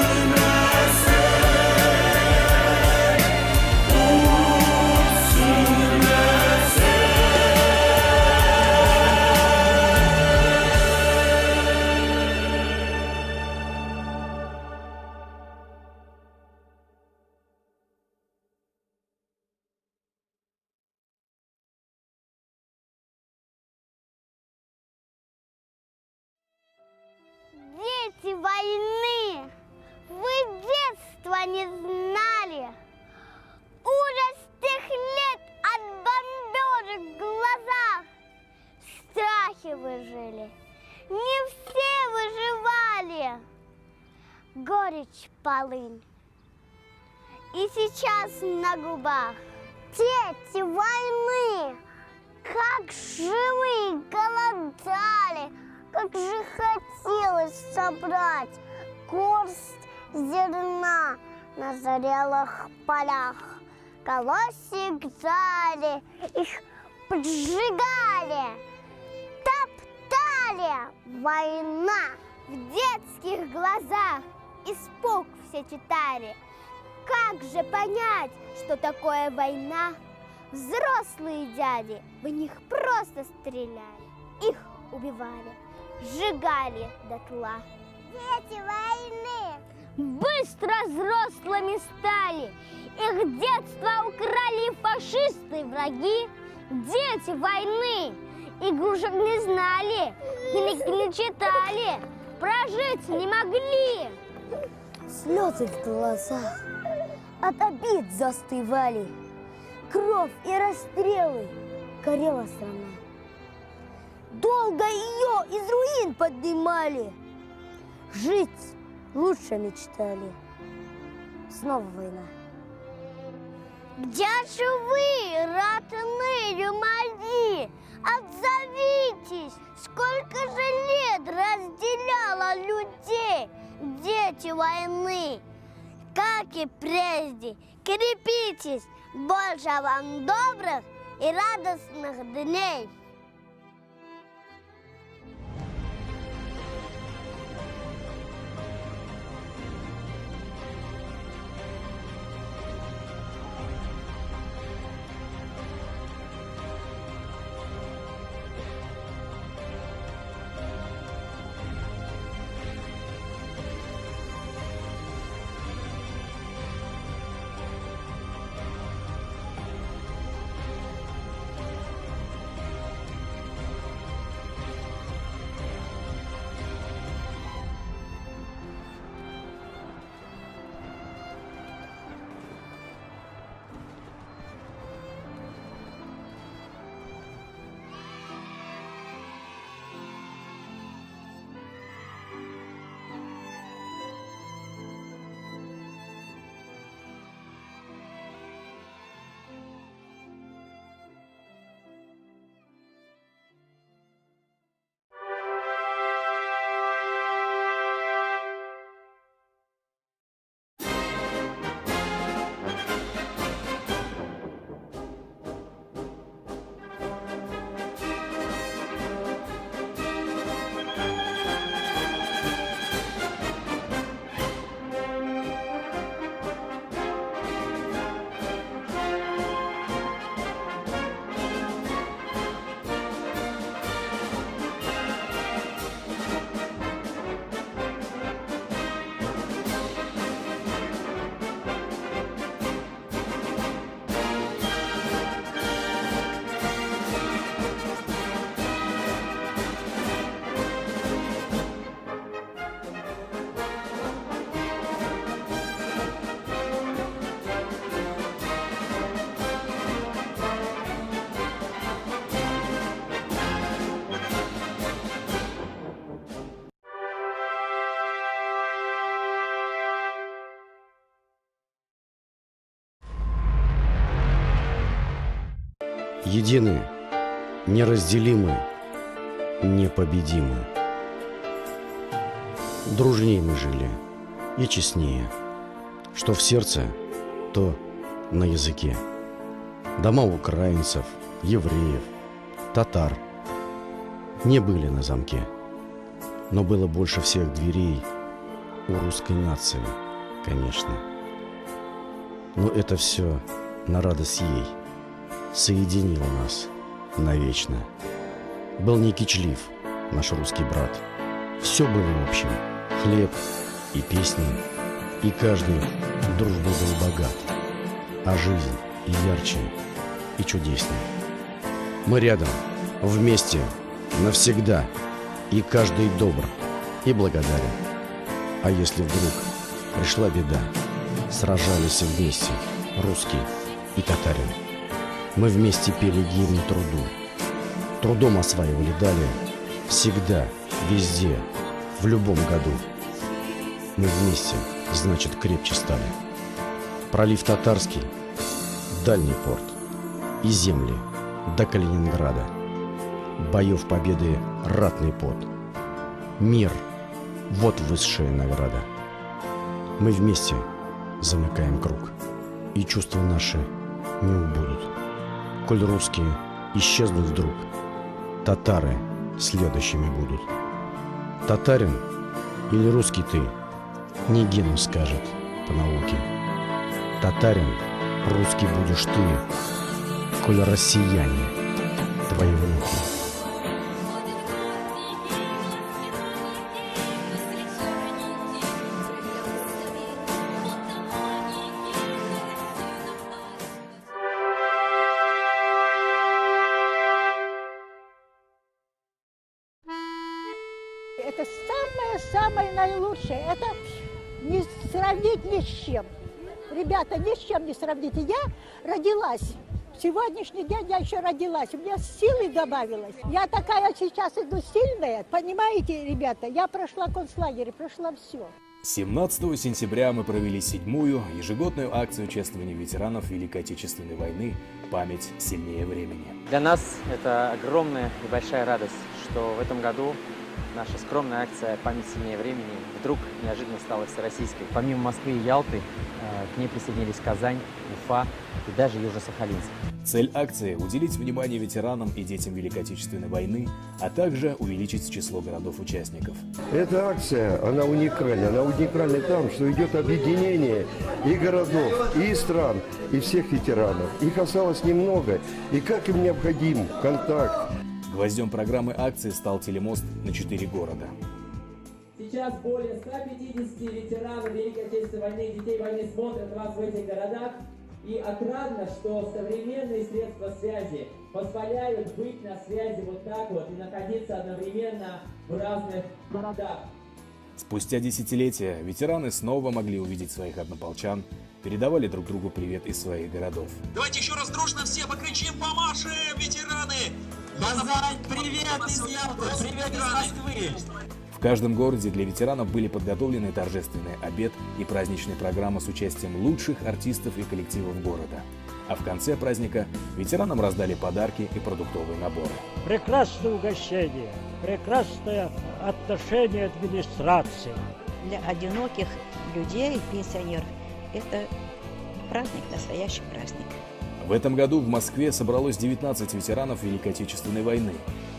Дети войны, вы детства не знали. Ужас тех лет от бомбежек в глазах. В страхе вы жили, не все выживали. Горечь, полынь, и сейчас на губах. Дети войны, как живые голодали, как же хотелось собрать горсть зерна на зарелых полях. Колосик жали, их поджигали, топтали. Война в детских глазах, испуг все читали. Как же понять, что такое война? Взрослые дяди в них просто стреляли, их убивали, сжигали дотла. Дети войны быстро взрослыми стали, их детство украли фашисты враги. Дети войны игрушек не знали, книг не читали, прожить не могли. Слезы в глазах от обид застывали, кровь и расстрелы, горела страна. Долго ее из руин поднимали, жить лучше мечтали. Снова война. Где же вы, родные мои? Отзовитесь! Сколько же лет разделяло людей дети войны? Как и прежде, крепитесь! Больше вам добрых и радостных дней! Едины, неразделимы, непобедимы. Дружнее мы жили и честнее. Что в сердце, то на языке. Дома украинцев, евреев, татар не были на замке. Но было больше всех дверей у русской нации, конечно. Но это все на радость ей соединило нас навечно. Был не кичлив наш русский брат. Все было общим. Хлеб и песни, и каждый дружбой был богат. А жизнь и ярче, и чудеснее. Мы рядом, вместе, навсегда. И каждый добр и благодарен. А если вдруг пришла беда, сражались вместе русский и татарин. Мы вместе пели гимн труду, трудом осваивали дали, всегда, везде, в любом году. Мы вместе, значит, крепче стали. Пролив Татарский, дальний порт, и земли до Калининграда. Боев победы ратный пот. Мир — вот высшая награда. Мы вместе замыкаем круг, и чувства наши не убудут. Коль русские исчезнут вдруг, татары следующими будут. Татарин или русский ты, не гену скажет по науке. Татарин, русский будешь ты, коль россияне твои внуки. Это самое-самое наилучшее. Это не сравнить ни с чем. Ребята, ни с чем не сравните. Я родилась. В сегодняшний день я еще родилась. У меня силы добавилось. Я такая сейчас иду сильная. Понимаете, ребята, я прошла концлагерь, прошла все. 17 сентября мы провели 7-ю ежегодную акцию чествования ветеранов Великой Отечественной войны «Память сильнее времени». Для нас это огромная и большая радость, что в этом году наша скромная акция «Память сильнее времени» вдруг неожиданно стала всероссийской. Помимо Москвы и Ялты, к ней присоединились Казань, Уфа и даже Южно-Сахалинск. Цель акции – уделить внимание ветеранам и детям Великой Отечественной войны, а также увеличить число городов-участников. Эта акция, она уникальна. Она уникальна там, что идет объединение и городов, и стран, и всех ветеранов. Их осталось немного, и как им необходим контакт. Гвоздем программы акции стал телемост на 4 города. Сейчас более 150 ветеранов Великой Отечественной войны и детей войны смотрят вас в этих городах. И отрадно, что современные средства связи позволяют быть на связи вот так вот и находиться одновременно в разных городах. Спустя десятилетия ветераны снова могли увидеть своих однополчан, передавали друг другу привет из своих городов. Давайте еще раз дружно все покричим, помашем, ветераны! Казань, привет из Ялты, привет из Москвы! В каждом городе для ветеранов были подготовлены торжественный обед и праздничная программа с участием лучших артистов и коллективов города. А в конце праздника ветеранам раздали подарки и продуктовые наборы. Прекрасное угощение, прекрасное отношение администрации. Для одиноких людей, пенсионеров, это праздник, настоящий праздник. В этом году в Москве собралось 19 ветеранов Великой Отечественной войны,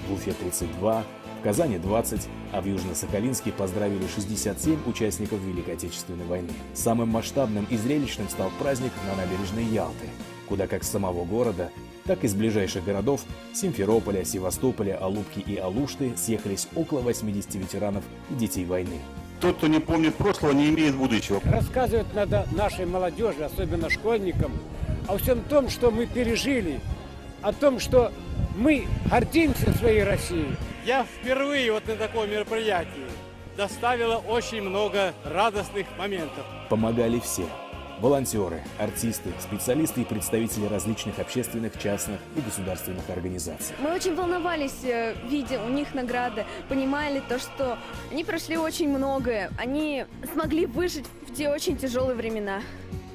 в Уфе 32, в Казани 20, а в Южно-Сахалинске поздравили 67 участников Великой Отечественной войны. Самым масштабным и зрелищным стал праздник на набережной Ялты, куда как с самого города, так и с ближайших городов Симферополя, Севастополя, Алупки и Алушты съехались около 80 ветеранов и детей войны. Тот, кто не помнит прошлого, не имеет будущего. Рассказывать надо нашей молодежи, особенно школьникам, о всем том, что мы пережили, о том, что мы гордимся своей Россией. Я впервые вот на таком мероприятии доставила очень много радостных моментов. Помогали все. Волонтеры, артисты, специалисты и представители различных общественных, частных и государственных организаций. Мы очень волновались, видя у них награды, понимали то, что они прошли очень многое, они смогли выжить в те очень тяжелые времена.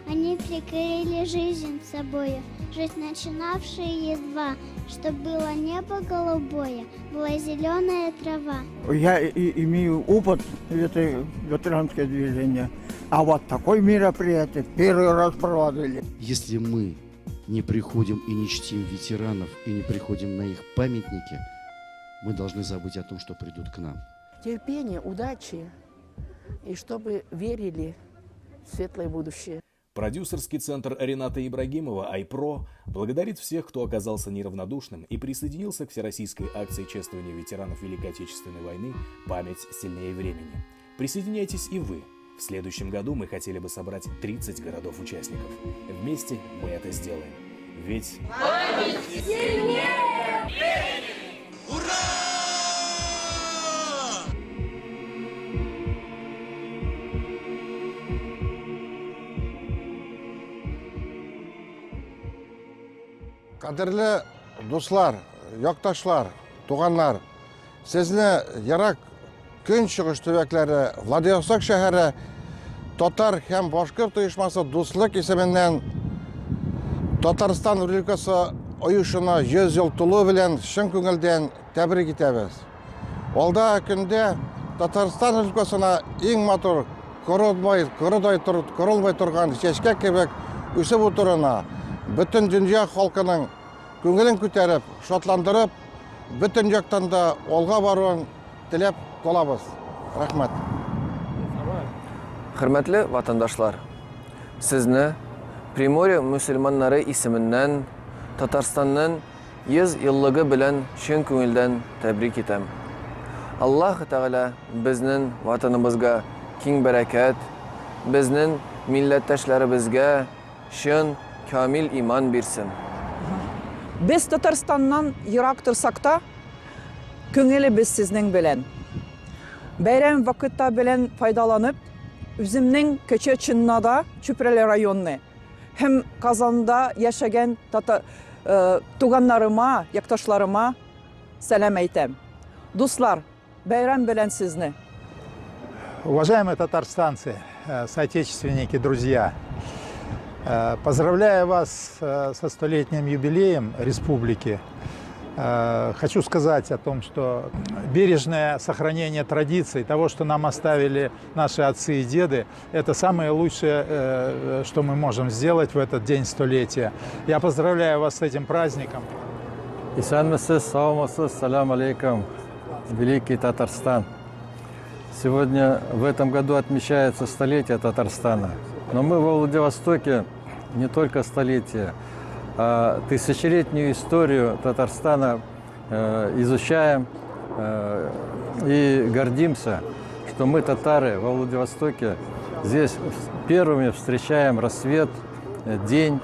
Они прикрыли жизнь собою, жить начинавшие едва, чтоб было небо голубое, была зеленая трава. Я имею опыт этой ветеранское движение, а вот такое мероприятие первый раз проводили. Если мы не приходим и не чтим ветеранов, и не приходим на их памятники, мы должны забыть о том, что придут к нам. Терпения, удачи, и чтобы верили в светлое будущее. Продюсерский центр Рената Ибрагимова «Айпро» благодарит всех, кто оказался неравнодушным и присоединился к всероссийской акции чествования ветеранов Великой Отечественной войны «Память сильнее времени». Присоединяйтесь и вы. В следующем году мы хотели бы собрать 30 городов-участников. Вместе мы это сделаем. Ведь... Память сильнее времени! Қадірлі достар, якташлар, туғанлар, сізні Ярак көнчығыш төбәкләре, Владивосток шәһәре татар һәм башкорт оешмасы дуслык исеменнән Татарстан Республикасы оешына 100 ел тулу белән чын күңелдән тәбрик итәбез. Алда көндә Татарстан Республикасына иң матур корылмай торган чәчкә кебек үсеп утырына, бөтен дөнья халкының күңелен күтәреп, шатландырып, бөтен яктан да алга баруын теләп калабыз. Рәхмәт. Хөрмәтле ватандашлар, сезне Приморье мөселманнары исеменнән Татарстанның 100 еллыгы белән чын күңелдән тәбрик итәм. Аллаһ Тәгалә безнең ватаныбызга киң бәрәкәт, безнең милләттәшләребезгә чын камил иман бирсен. Без Татарстаннан ерак торсак та, күңелебез сезнең белән. Бәйрәм вакытта белән файдаланып, үземнең Кече Чыннада, Чүпрәле районы һәм Казанда яшәгән туганнарыма, якташларыма сәлам әйтәм. Дуслар, бәйрәм белән сезне. Уважаемые татарстанцы, соотечественники, друзья, поздравляю вас со 100-летним юбилеем республики. Хочу сказать о том, что бережное сохранение традиций, того, что нам оставили наши отцы и деды, это самое лучшее, что мы можем сделать в этот день столетия. Я поздравляю вас с этим праздником. Исанмысыз, саумысыз, салам алейкум, великий Татарстан. Сегодня в этом году отмечается столетие Татарстана. Но мы во Владивостоке не только столетие, а тысячелетнюю историю Татарстана изучаем и гордимся, что мы, татары, во Владивостоке здесь первыми встречаем рассвет, день.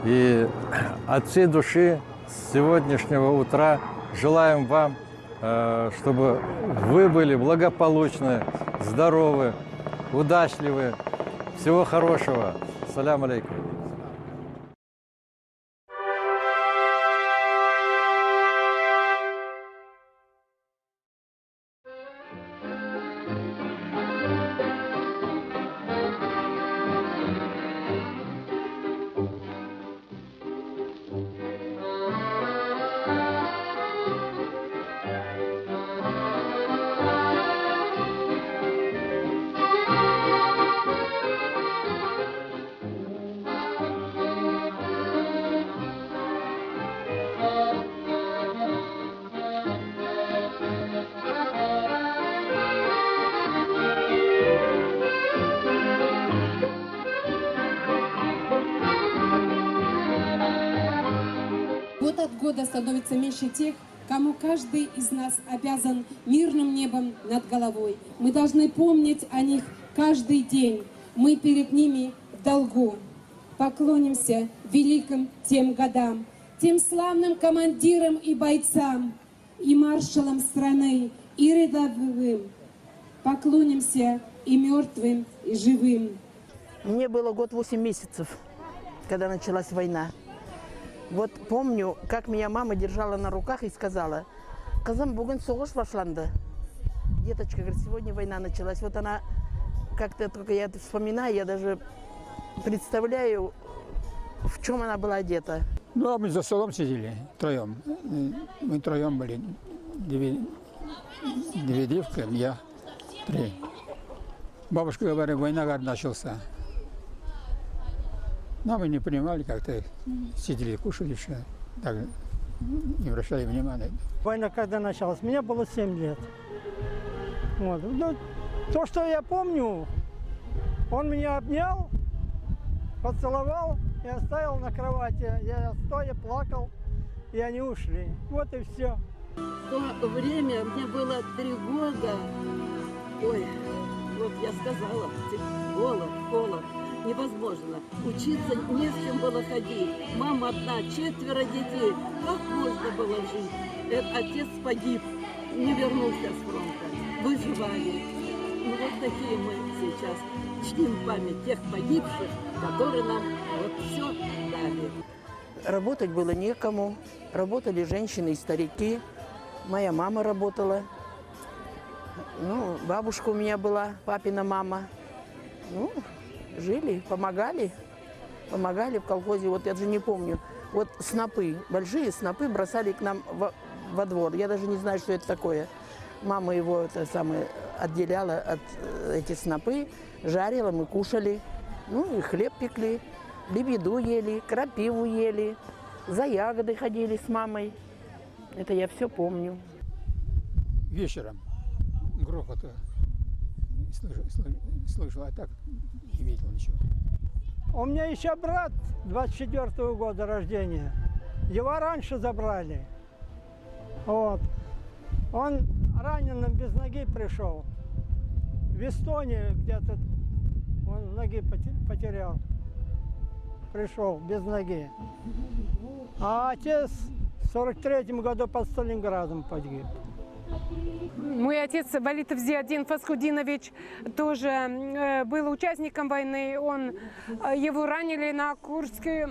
И от всей души с сегодняшнего утра желаем вам, чтобы вы были благополучны, здоровы, удачливы. Всего хорошего. Салям алейкум. Год от года становится меньше тех, кому каждый из нас обязан мирным небом над головой. Мы должны помнить о них каждый день. Мы перед ними в долгу. Поклонимся великим тем годам, тем славным командирам и бойцам, и маршалам страны, и рядовым. Поклонимся и мертвым, и живым. Мне было год 8 месяцев, когда началась война. Вот помню, как меня мама держала на руках и сказала: «Казам, бүгін соғыш башланды». Деточка, говорит, сегодня война началась. Вот она, как-то только я вспоминаю, я даже представляю, В чем она была одета? Ну, а мы за столом сидели втроем. Мы втроем были. Две девки, я, три. Бабушка говорит, война начался. Но мы не понимали, как-то сидели, кушали еще. Так, не обращали внимания. Война когда началась? Мне было 7 лет. Вот. Ну, то, что я помню, он меня обнял, поцеловал и оставил на кровати. Я стоя плакал, и они ушли. Вот и все. В то время мне было 3 года. Ой, вот я сказала, голод, холод. Невозможно. Учиться не в чем было ходить. Мама одна, 4 детей. Как можно было жить? Отец погиб, не вернулся с фронта. Выживали. Ну вот такие мы сейчас чтим память тех погибших, которые нам вот все дали. Работать было некому. Работали женщины и старики. Моя мама работала. Ну, бабушка у меня была, папина мама. Ну, жили, помогали в колхозе. Вот я даже не помню. Вот снопы, большие снопы бросали к нам во двор. Я даже не знаю, что это такое. Мама его отделяла от эти снопы, жарила, мы кушали. Ну и хлеб пекли, лебеду ели, крапиву ели, за ягоды ходили с мамой. Это я все помню. Вечером грохот слышал, а так не видел ничего. У меня еще брат 24-го года рождения. Его раньше забрали. Вот. Он раненым без ноги пришел. В Эстонии где-то он ноги потерял. Пришел без ноги. А отец в 43-м году под Сталинградом погиб. Мой отец Валитов Зиадин Фасхудинович тоже был участником войны. Его ранили на Курской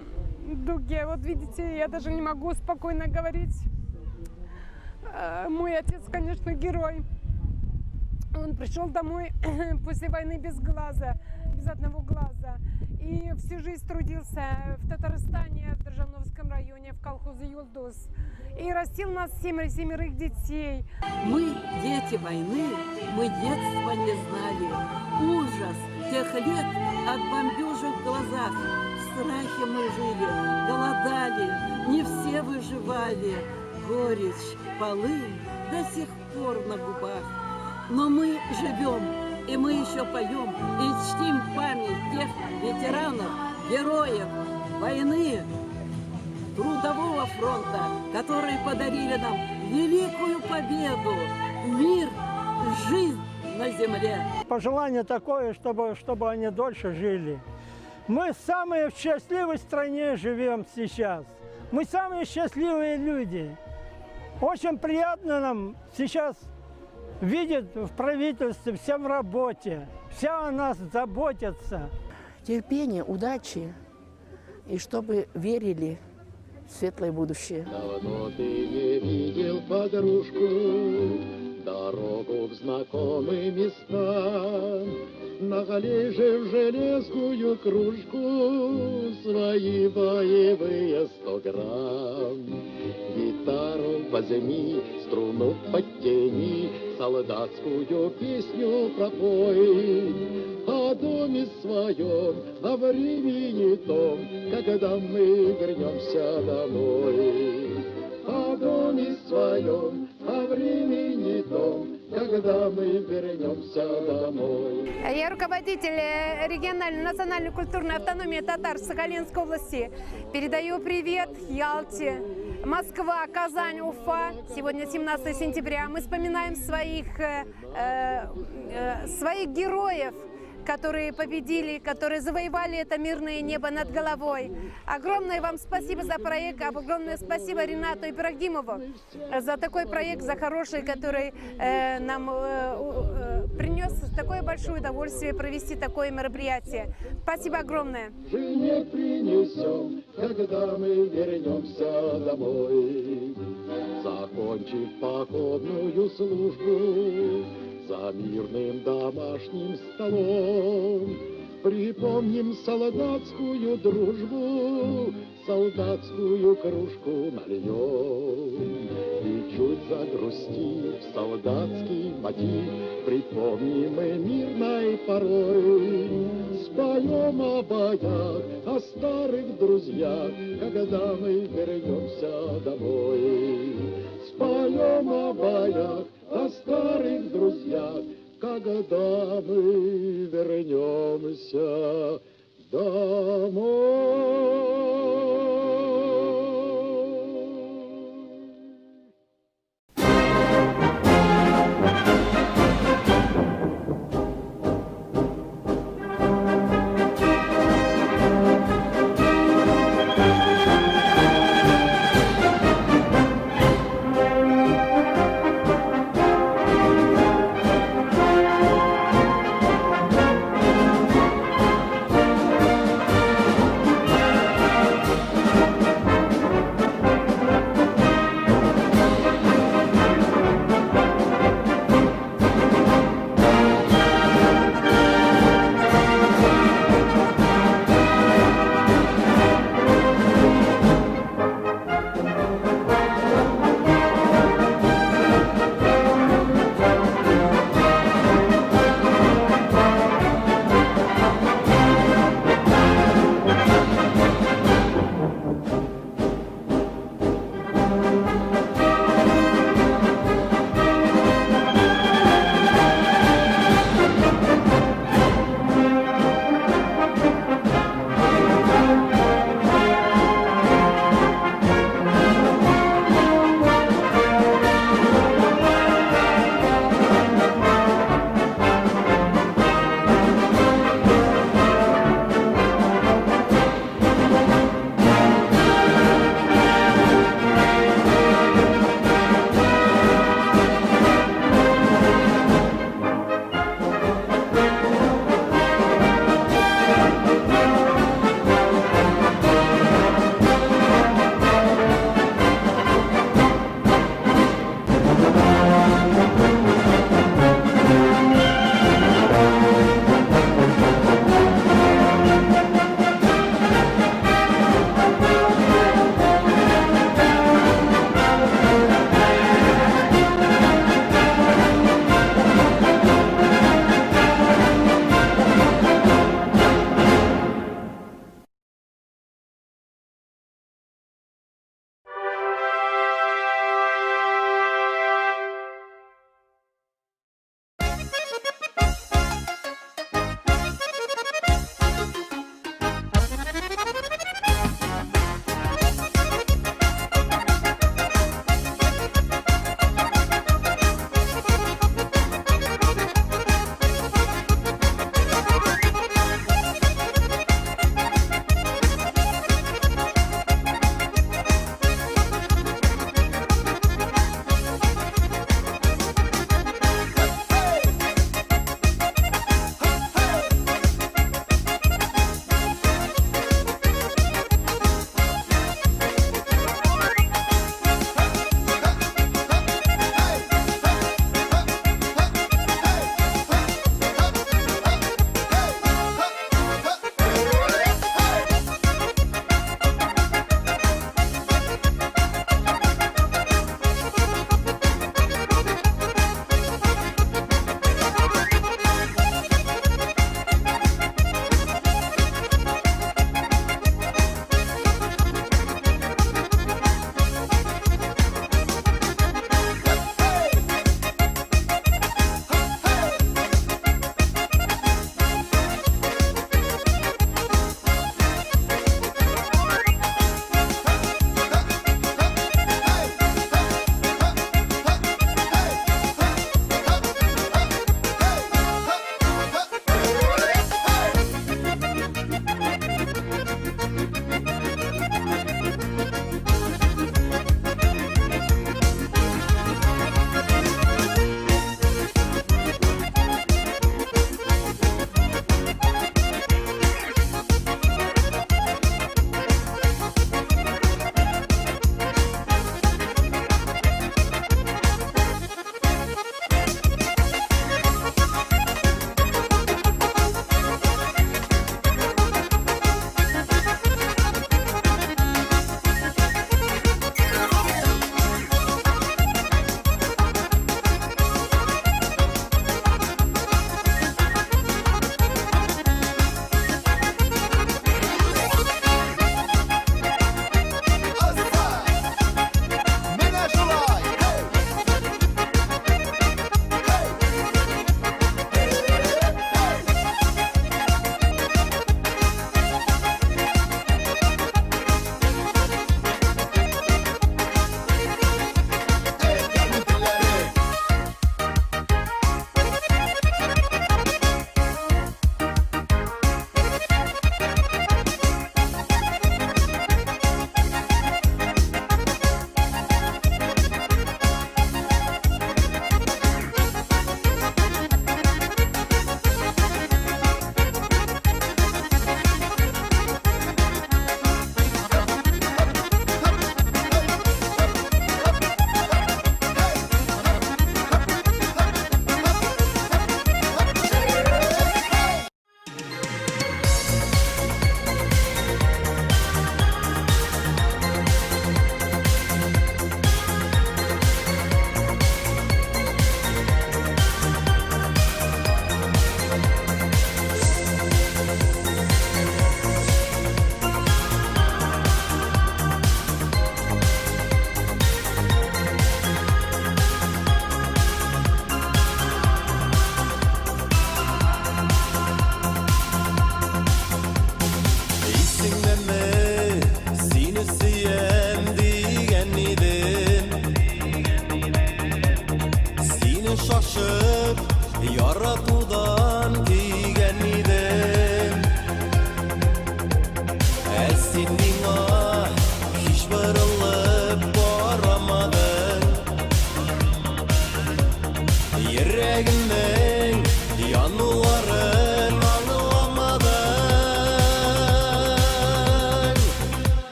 дуге. Вот видите, я даже не могу спокойно говорить. Мой отец, конечно, герой. Он пришел домой после войны без глаза, без одного глаза. И всю жизнь трудился в Татарстане, в Держановском районе, в колхозе Юлдус. И растил нас 7 детей. Мы дети войны, мы детства не знали. Ужас тех лет от бомбежек в глазах. В страхе мы жили, голодали, не все выживали. Горечь, полынь до сих пор на губах. Но мы живем, и мы еще поем, и чтим память тех ветеранов, героев войны, трудового фронта, которые подарили нам великую победу, мир, жизнь на земле. Пожелание такое, чтобы они дольше жили. Мы в самой счастливой стране живем сейчас. Мы самые счастливые люди. Очень приятно нам сейчас видеть в правительстве, все в работе, все о нас заботятся. Терпения, удачи, и чтобы верили в светлое будущее. Давно ты не видел подружку, дорогу в знакомые места. Належи в железную кружку свои боевые 100 грамм. Гитару возьми, струну подтяни, солдатскую песню пропой. О доме своем, о времени том, когда мы вернемся домой. О доме своем, о времени том, когда мы вернемся домой. Я руководитель региональной национальной культурной автономии татар Сахалинской области. Передаю привет Ялте, Москва, Казань, Уфа. Сегодня 17 сентября. Мы вспоминаем своих героев, которые победили, которые завоевали это мирное небо над головой. Огромное вам спасибо за проект, огромное спасибо Ринату Ибрагимову за такой проект, за хороший, который нам принес такое большое удовольствие провести такое мероприятие. Спасибо огромное. Жене принесем, когда мы вернемся домой. Закончив походную службу, за мирным домашним столом Припомним солдатскую дружбу, солдатскую кружку нальем. И чуть загрустив солдатский мотив, припомним мы мирной порой. Споем о боях, о старых друзьях, когда мы вернемся домой. Споем о боях, о старых друзьях, когда мы вернемся домой.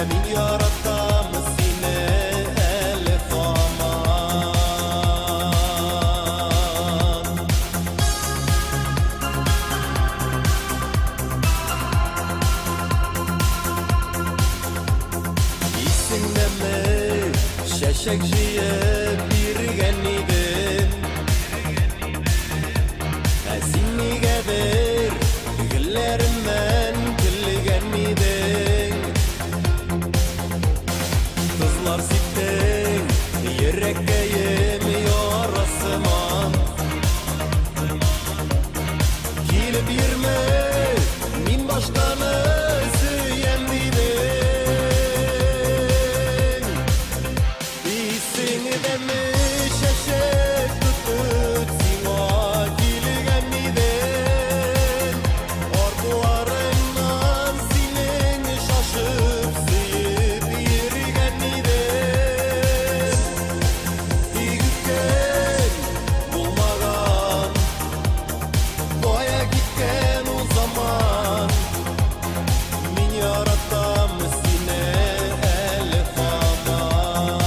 Emin yarattığımız yine elif aman. İsinde mi şeşek jiye bir genidin Esini geber güllerimden külgenidin Kızlar sitten yürekte yemiyor asman Kilip yirme min başkanı süyendidin İsini demiş eşek tutup sima külgenidin Ordularından senin şaşıp sıyıp yürügenidin Digükken bulmagan Boya gitken o zaman Min yarattım sine elif aman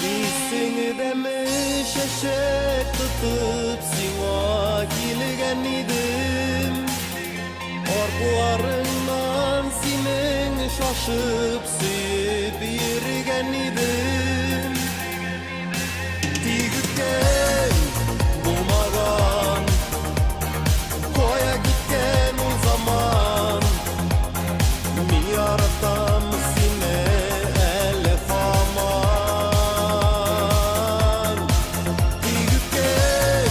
İsini demiş eşek tutup sima kilgenidin Orkularından senin şaşıp sıyıp yürügenidin Digükken bulmagan Koya gitken o zaman Min yarattım sine elif aman Digükken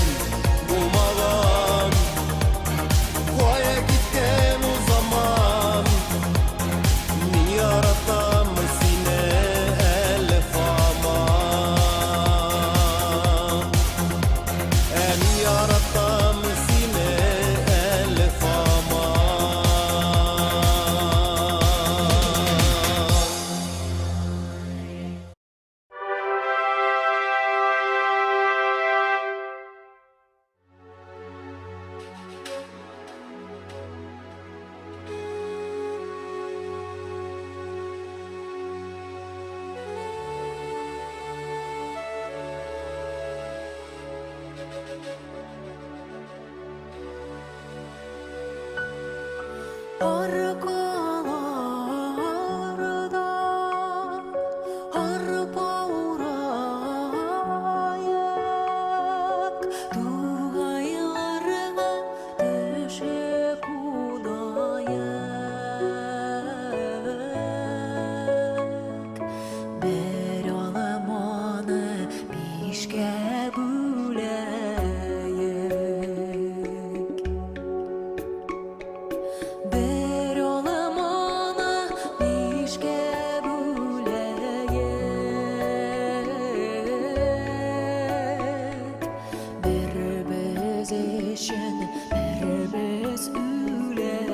bulmagan Koya gitken o zaman Min yarattım sine elif aman Min yarattım sine elif aman Arkalarda arpa urayak Tugaylarına düşe kudayak Bir alamanı pişke büleyek Bir olamana pişke büleyek Bir bez eşen bir bez üleyek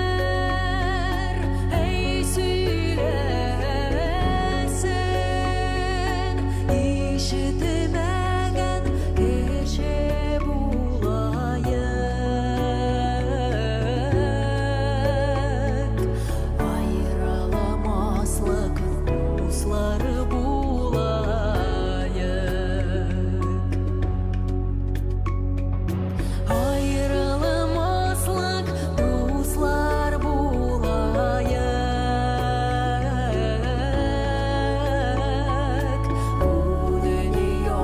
Söylegenler hey söylesin İşitmegen geçe bulayık Ayrılamazlık dostları bulayık Ayrılamazlık dostlar bulayık Bu dünya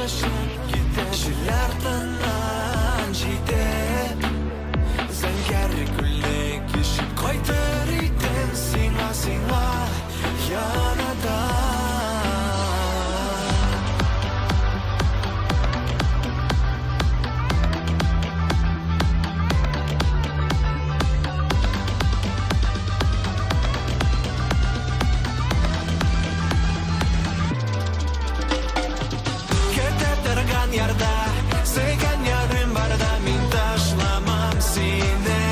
adashib ketib Jilardan jitib Zangari gullik ishib Qaytar edim Sing'a yanada Yarda, sevgan yarim barda men tashlamam seni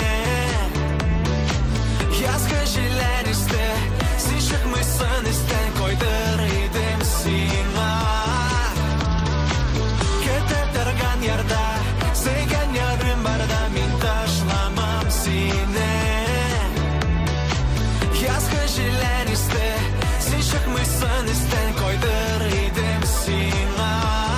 Yazgı jilanishda sen chiqmaysan isdan qo'ydir edim senga Ketib turgan yarda, sevgan yarim barda men tashlamam seni Yazgı jilanishda sen chiqmaysan isdan qo'ydir edim senga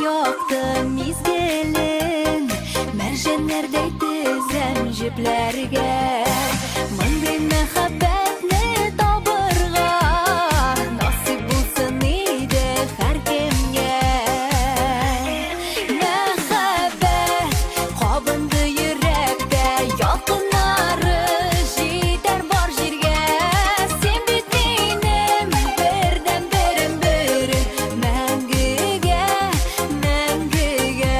yoqdi mizgilin marjanlarday tizim jiplarga mingday muhabbatni tobirga nasib bo'lsin edi har kimga muhabbat qobindi yurakda yoqinlari jetar bor yerga sen bitmenim birdan birim birim mangiga mangiga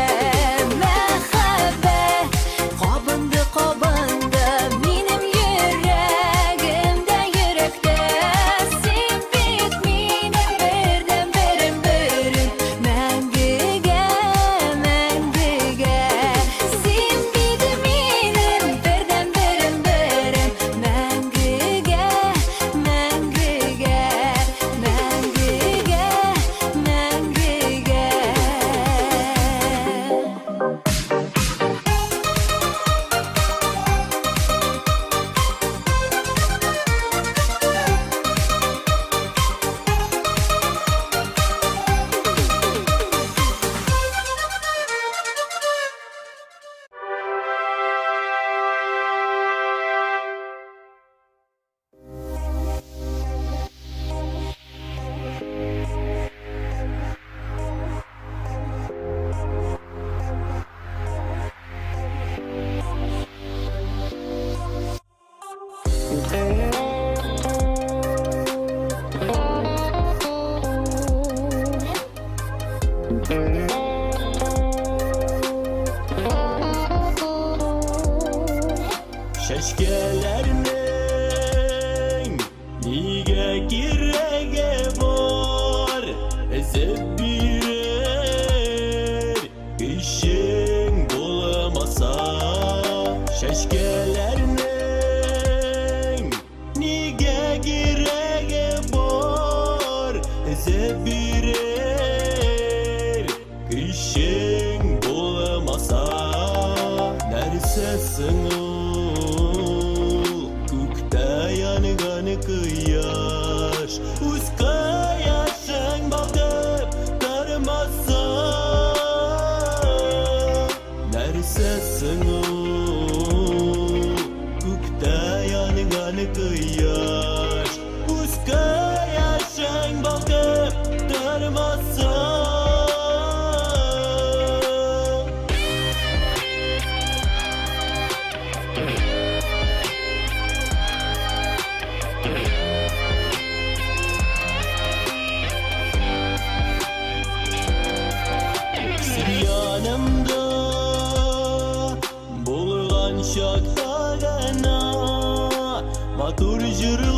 muhabbat qobindi qobindi menim yuragimda yurakda sen bitmenim birdan birim birim mangiga mangiga sen bitmenim birdan birim birim mangiga mangiga Şeşkelerning niga keragi bor ezib berar ishing bo'lmasa Şeşkelerning niga keragi bor ezib berar ishing bo'lmasa narsasin Kıyaş, uz kıyaşın bakıp darmasa Nersesin o, kukta yanıgan kıyaş Uz kıyaşın bakıp darmasa Yanımda bulgan şaktagana matur jırlar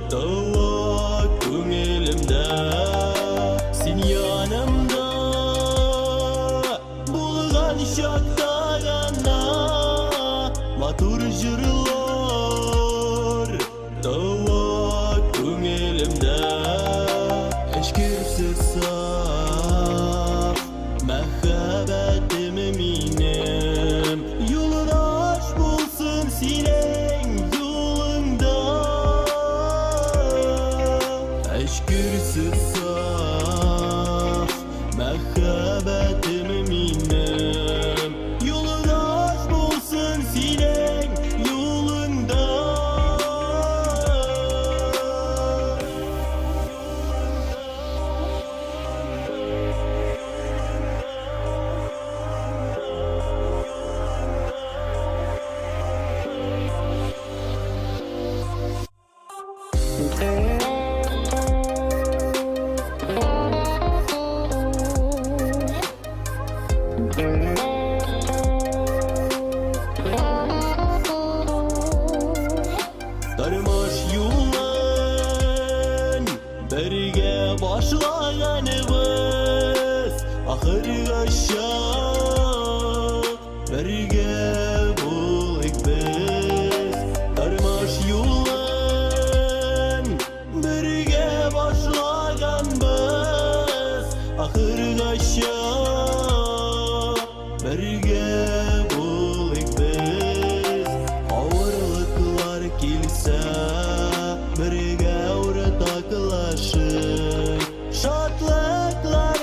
tawa köngülümde Sen yanımda bulgan şaktagana matur jırlar tawa köngülümde Eşkirsiz saf Muhabbetim minem Yoldaş bulsun senin yolunda Eşkirsiz saf Muhabbetim minem Yoldaş bulsun senin yolunda Darmaş yolun birge başlaganыбыз Ahırgacha birge bolayık biz Darmaş yolun birge başlaganыбыз Ahırgacha birge bolayık biz Ağırlıklar kelsa birge ortaklaşıp Şatlıklar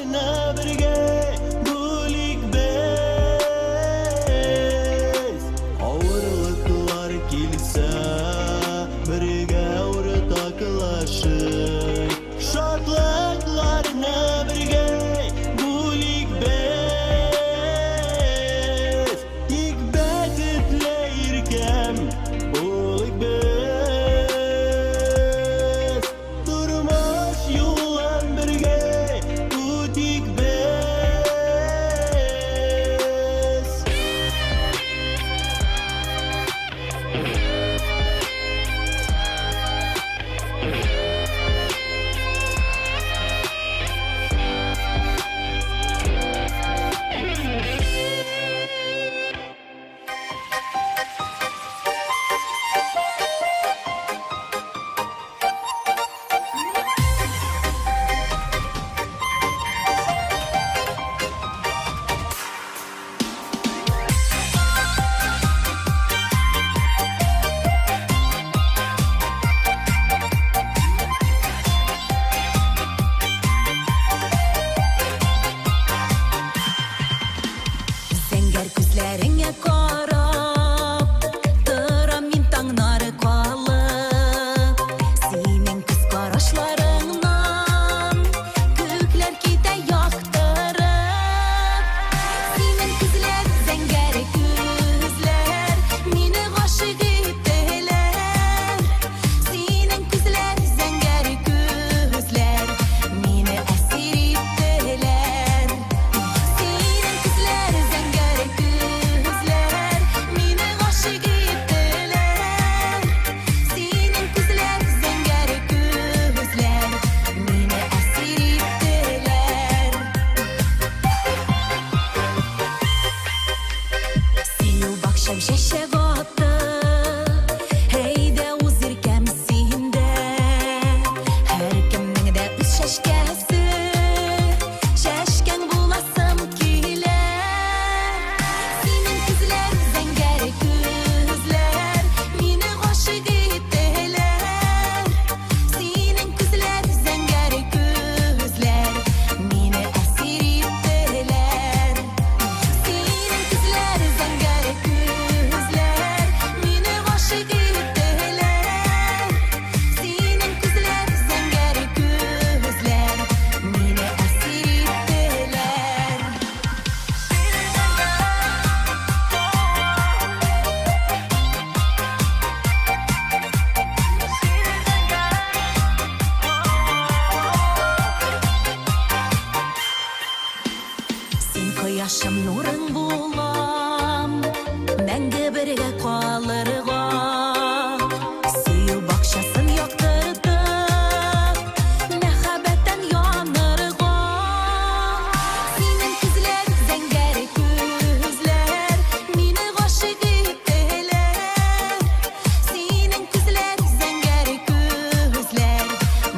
Hem şeşe gottı Heyde uzirkem sinde Her kimning de üç şeşkesi Şeşken bulasım kiler Senin kızlar zenger gözler Meni hoşig ettiler Senin kızlar zenger gözler Meni esir ettiler Senin kızlar zenger gözler Meni hoşig ettiler Senin kızlar zenger gözler Meni esir ettiler Sen koyaşım nurun bulam Мәңгі бірге қалырға Сүйу бақшасын яқтырдық Мәхәббәттен янырға Сенің күзлер зәңгәр күзлер Мені ғашық еттілер Сенің күзлер зәңгәр күзлер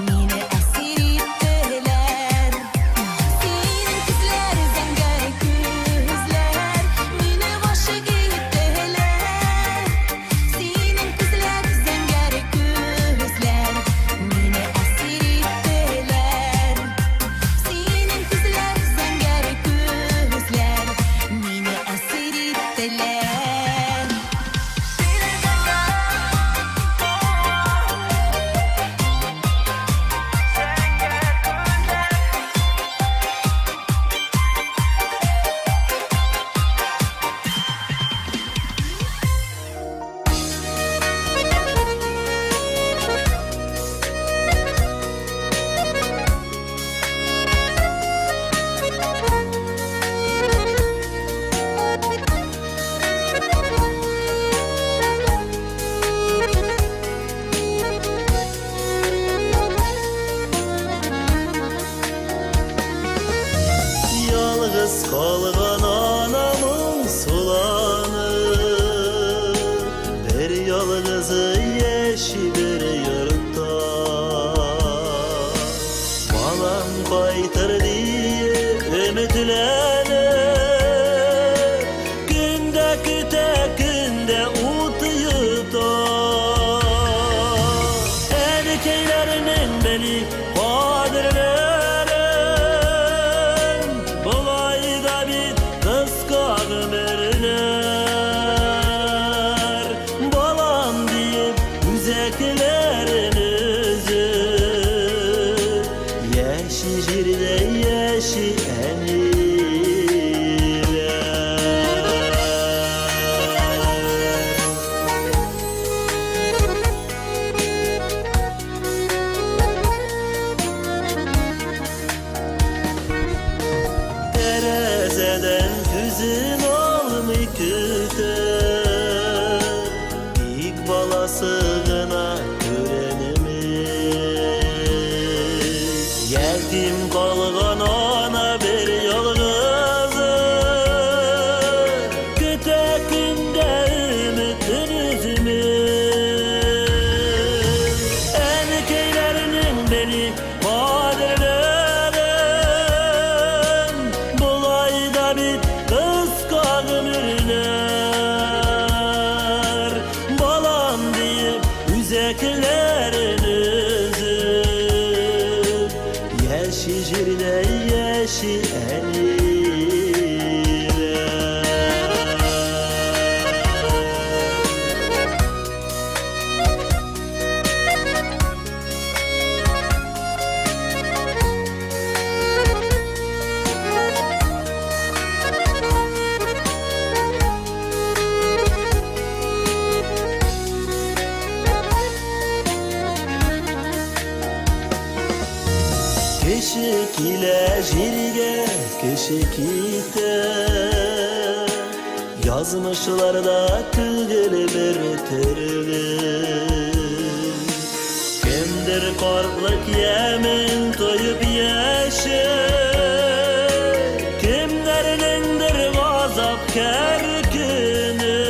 Мені әсір еттілер Senin kızlar zenger gözler Meni hoşig ettiler Senin kızlar zenger gözler Meni esir ettiler Senin kızlar zenger gözler Meni esir ettiler Yalnız kalgan anamın sulanı Bir yalnızı yeşi bir yurtta Balam kaytır diye ümitlenir Günde küte günde utuyup da Erkeklerinin beni kadirlerin Bulayda bir kıskak ömürler Balam deyip güzeklerin özü Yeşi jirde yeşi Terezeden tüzün olmay küter İlk balasığına görenimiz Yetim kalgan ana bir yalnızı Kütekinde ümitin üzümüz Erkeklerinin beni kadirlerin Bulayda bir kıskak ömürler Balam deyip üzeklerin özü Yeşi jirde yeşi Keşik ile jirge keşik ite Yazmışlarda tügül bir türlü Kimdir korklık yemin toyup yeşil Kimlerindir gazap kerkünü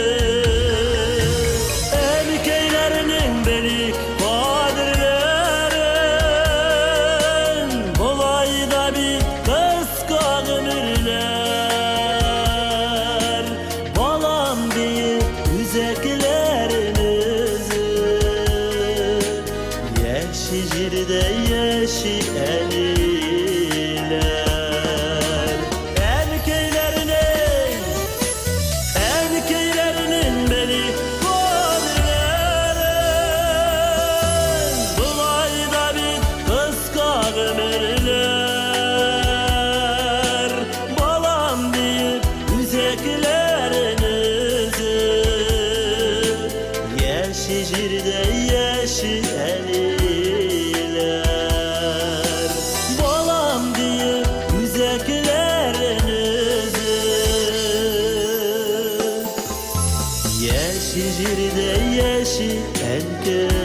bir de yeşil enkeyler.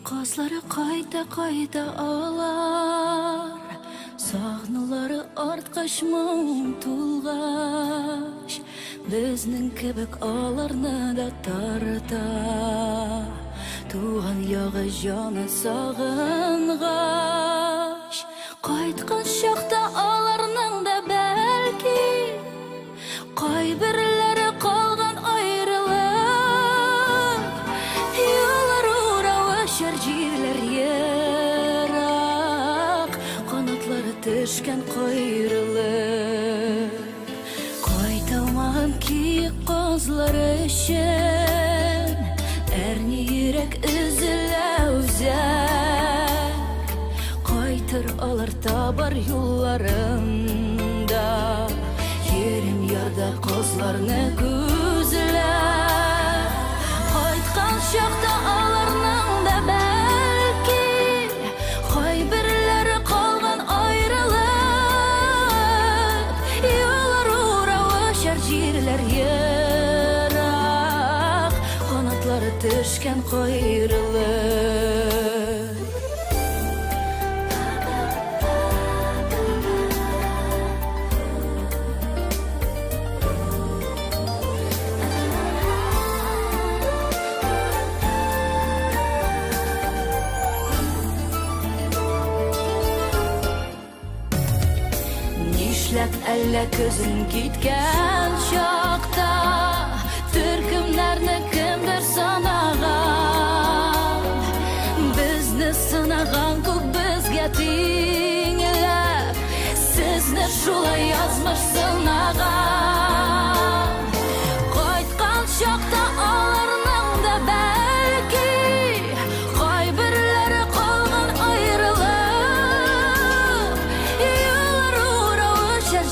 Qozları qayta qayta ağlar, sağnıları арткашмау тулгаш, безнең кебек аларны да тарта. Туган ягы җаны сагынгаш, кайткан чакта аларның да бәлки кайберләре калган аерылык. Юллар уравы җирләр ерак, канатлары төшкән кайрылык. Кайталмаган ки кызлар өчен, әрни йөрәк өзелә үзәк. Кайтыр алар табар юлларында, ерем ярда кызларны күзләп. Кайткан чакта аларның да бәлки кайберләре калган аерылык. Юллар уравы җирләр ерак, канатлары төшкән кайрылык. Әллә көзің киткән чакта, төркемнәрне кемдер санаган. Безне сынаган күк безгә тиңләп, сезне шулай язмыш сынаган. Кайткан чакта аларның да бәлки кайберләре калган аерылык.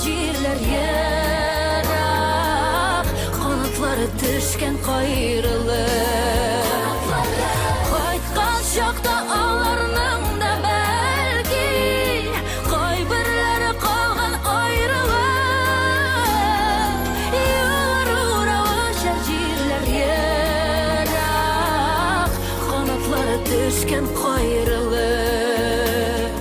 Җирләр ерак, канатлары төшкән кайрылык. Кайткан чакта аларның да бәлки кайберләре калган аерылык. Юллар уравы җирләр ерак, канатлары төшкән кайрылык.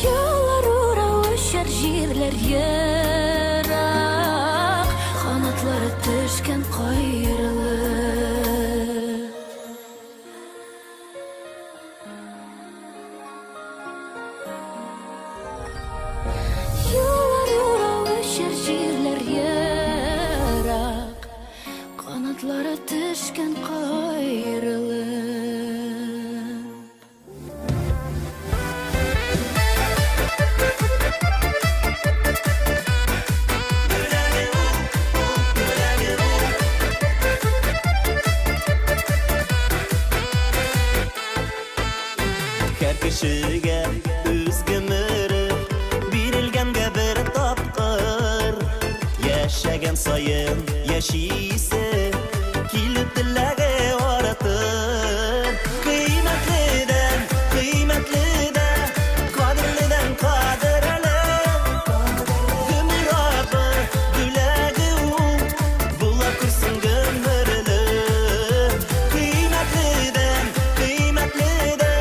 Юллар уравы җирләр ерак, канатлары төшкән кайрылык. Юллар уравы җирләр ерак, канатлары төшкән кайрылык. Кешегә үз гомере бирелгәнгә бер тапкыр, яшәгән саен яшисе килеп теләге аратыр. Кыйммәтледән кыйммәтледә, кадерледән кадерле, гомер абы бүләге ул, була күрсен гомерле. Кыйммәтледән кыйммәтледә,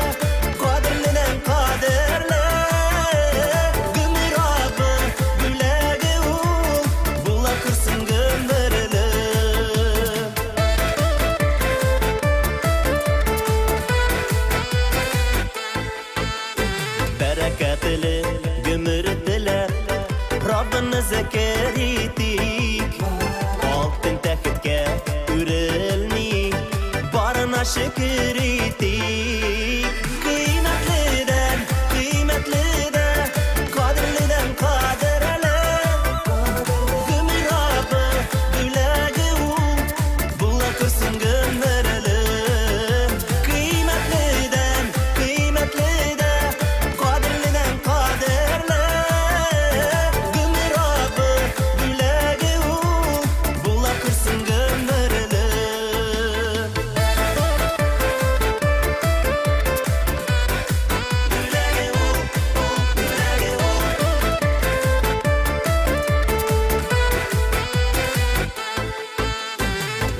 бәрәкәтле гомер теләп, Раббыны зәкер итик. Алтын тәхеткә үрелми, барына шөкер итик. Кыйммәтледән кыйммәтледә, кадерледән кадерле, гомер абы бүләге ул, була күрсен гомерле. Кыйммәтледән кыйммәтледә, кадерледән кадерле, гомер абы бүләге ул, була күрсен гомерле.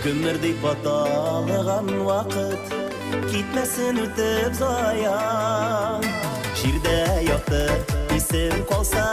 Гомер дип аталган вакыт китмәсен үтеп зая. Җирдә якты исем калса,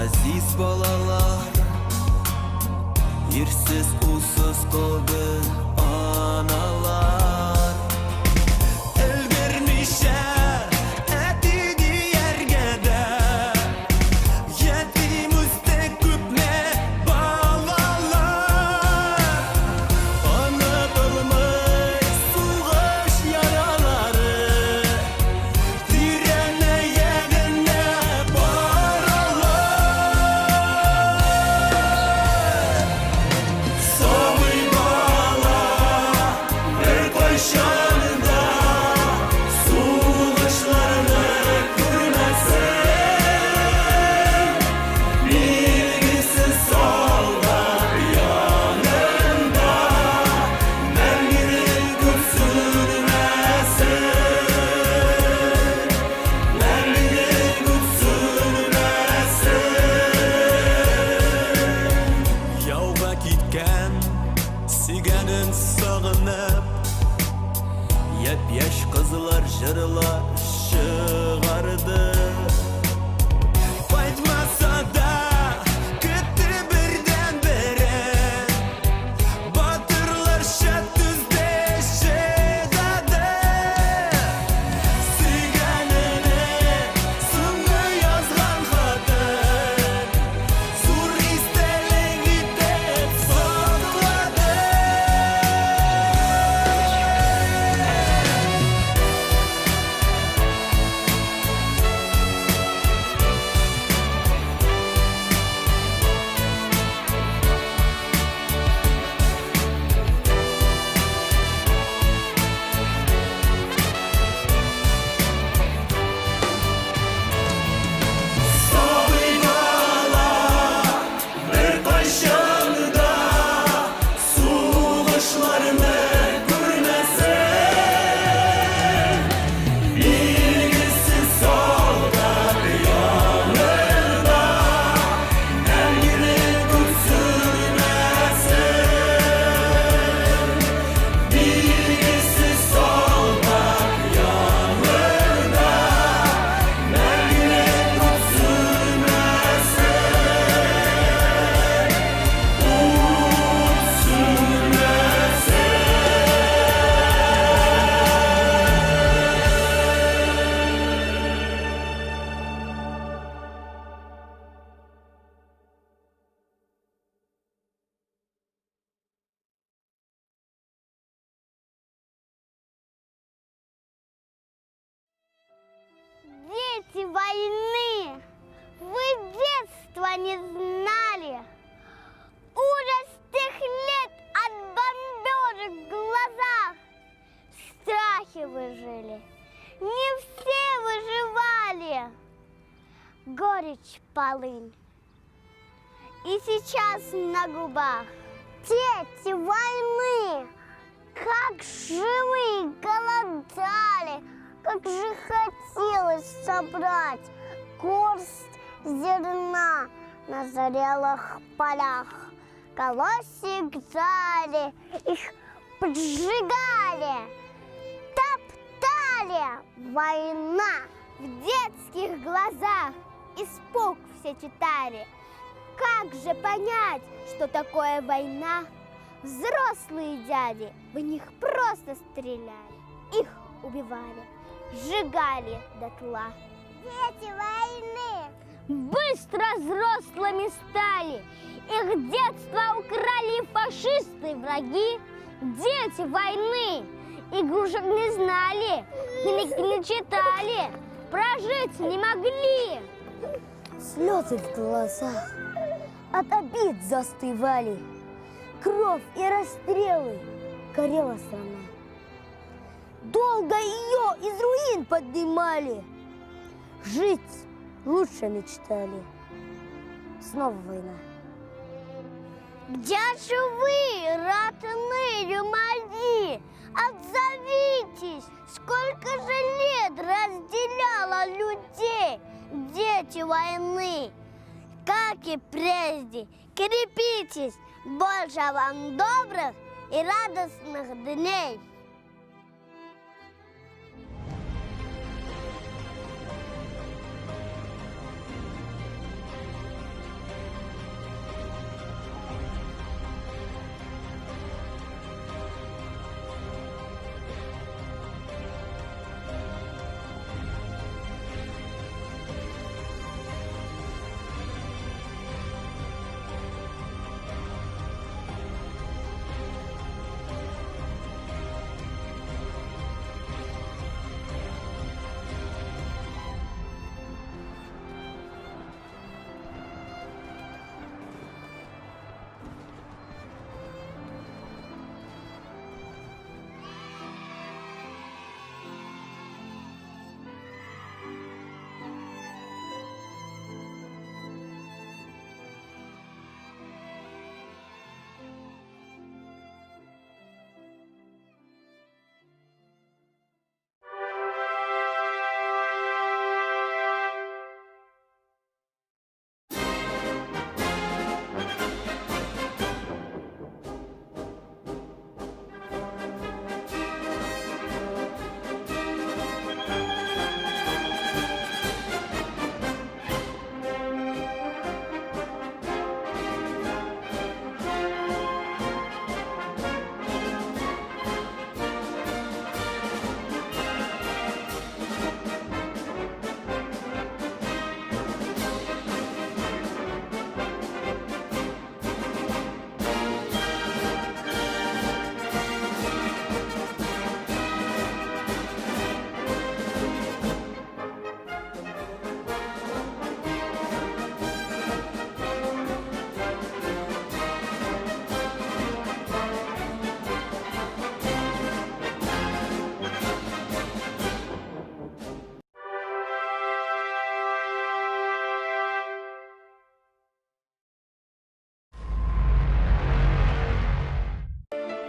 aziz bolalar Yersiz usuz qoldi analar El vermişe etini yergede Yetim üstte küpme bağlalar Ana dolmuş soğuş yaraları Direne yerine Soy bala ver koşanında Soğuşlarını görmesin Bilgisiz solda yanında Mergirin kürsülmesin Mergirin kürsülmesin Yavga gitken Sigenin sağınıp Yep-yaş kızlar jırlar çıgardı Faytmasa da gitti birden beri Batırlar şat düzde şedadı Sigenini sındı yazgan kadın Sur istelen gidip sakladı Soymalar bir başında Soğuşlarını görmesin Bilgisiz solda yanında Mergirin kürsülmesin Bilgisiz solda yanında Mergirin Дети войны, вы детства не знали. Ужас тех лет от бомбежек в глазах. В страхе вы жили, не все выживали. Горечь, полынь, и сейчас на губах. Дети войны, как живые голодали. Как же хотелось собрать горсть зерна на зарелых полях. Колосик жали, их поджигали, топтали. Война в детских глазах, испуг все читали. Как же понять, что такое война? Взрослые дяди в них просто стреляли, их убивали, сжигали дотла. Дети войны быстро взрослыми стали. Их детство украли фашисты, враги. Дети войны игрушек не знали, книг не читали, прожить не могли. Слезы в глазах от обид застывали. Кровь и расстрелы, горела страна. Долго ее из руин поднимали. Жить лучше мечтали. Снова война. Где же вы, родные мои? Отзовитесь! Сколько же лет разделяло людей дети войны? Как и прежде, крепитесь! Больше вам добрых и радостных дней!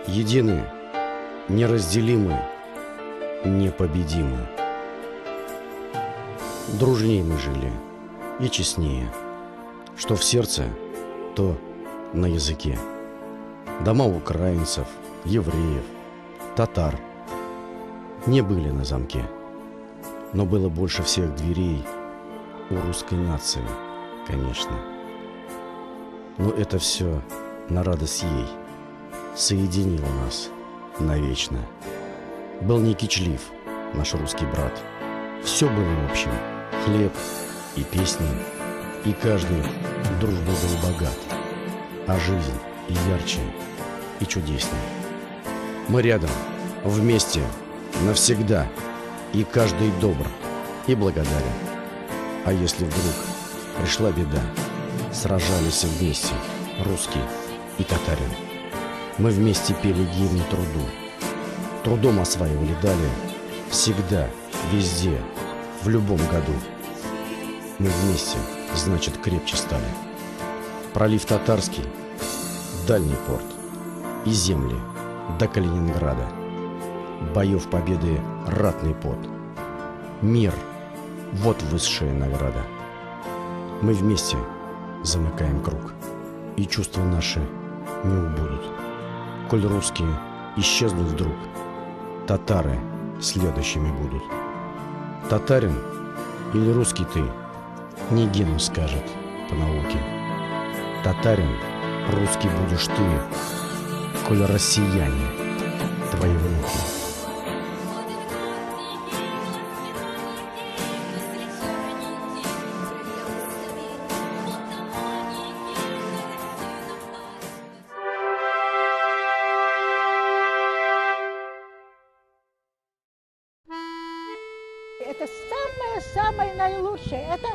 Едины, неразделимы, непобедимы. Дружнее мы жили и честнее. Что в сердце, то на языке. Дома украинцев, евреев, татар не были на замке. Но было больше всех дверей у русской нации, конечно. Но это все на радость ей соединило нас навечно. Был не кичлив наш русский брат. Все было общим. Хлеб и песни, и каждый дружбой был богат, а жизнь и ярче, и чудеснее. Мы рядом, вместе, навсегда, и каждый добр и благодарен. А если вдруг пришла беда, сражались вместе русский и татарин. Мы вместе пели гимн труду, трудом осваивали дали, всегда, везде, в любом году. Мы вместе, значит, крепче стали. Пролив Татарский, дальний порт, и земли до Калининграда. Боев победы ратный пот. Мир — вот высшая награда. Мы вместе замыкаем круг, и чувства наши не убудут. Коль русские исчезнут вдруг, татары следующими будут. Татарин или русский ты, не Гену скажет по науке. Татарин, русский будешь ты, коль россияне твои внуки. Это самое наилучшее. Это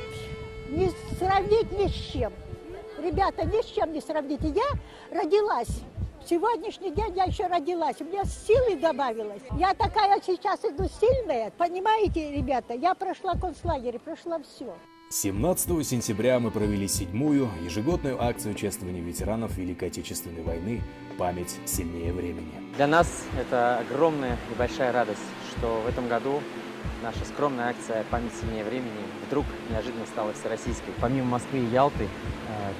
не сравнить ни с чем. Ребята, ни с чем не сравните. Я родилась. В сегодняшний день я еще родилась. У меня силы добавилось. Я такая сейчас иду сильная. Понимаете, ребята, я прошла концлагерь, прошла все. 17 сентября мы провели 7-ю ежегодную акцию чествования ветеранов Великой Отечественной войны «Память сильнее времени». Для нас это огромная и большая радость, что в этом году наша скромная акция «Память сильнее времени» вдруг неожиданно стала всероссийской. Помимо Москвы и Ялты,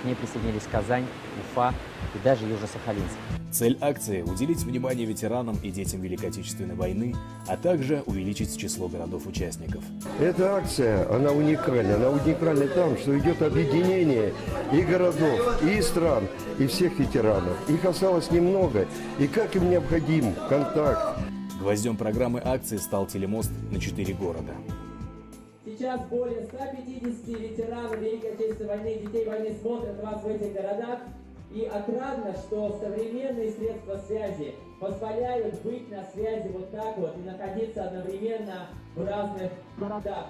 к ней присоединились Казань, Уфа и даже Южно-Сахалинск. Цель акции – уделить внимание ветеранам и детям Великой Отечественной войны, а также увеличить число городов-участников. Эта акция, она уникальна. Она уникальна тем, что идет объединение и городов, и стран, и всех ветеранов. Их осталось немного, и как им необходим контакт. Гвоздем программы акции стал телемост на 4 города. Сейчас более 150 ветеранов Великой Отечественной войны и детей войны смотрят вас в этих городах. И отрадно, что современные средства связи позволяют быть на связи вот так вот и находиться одновременно в разных городах.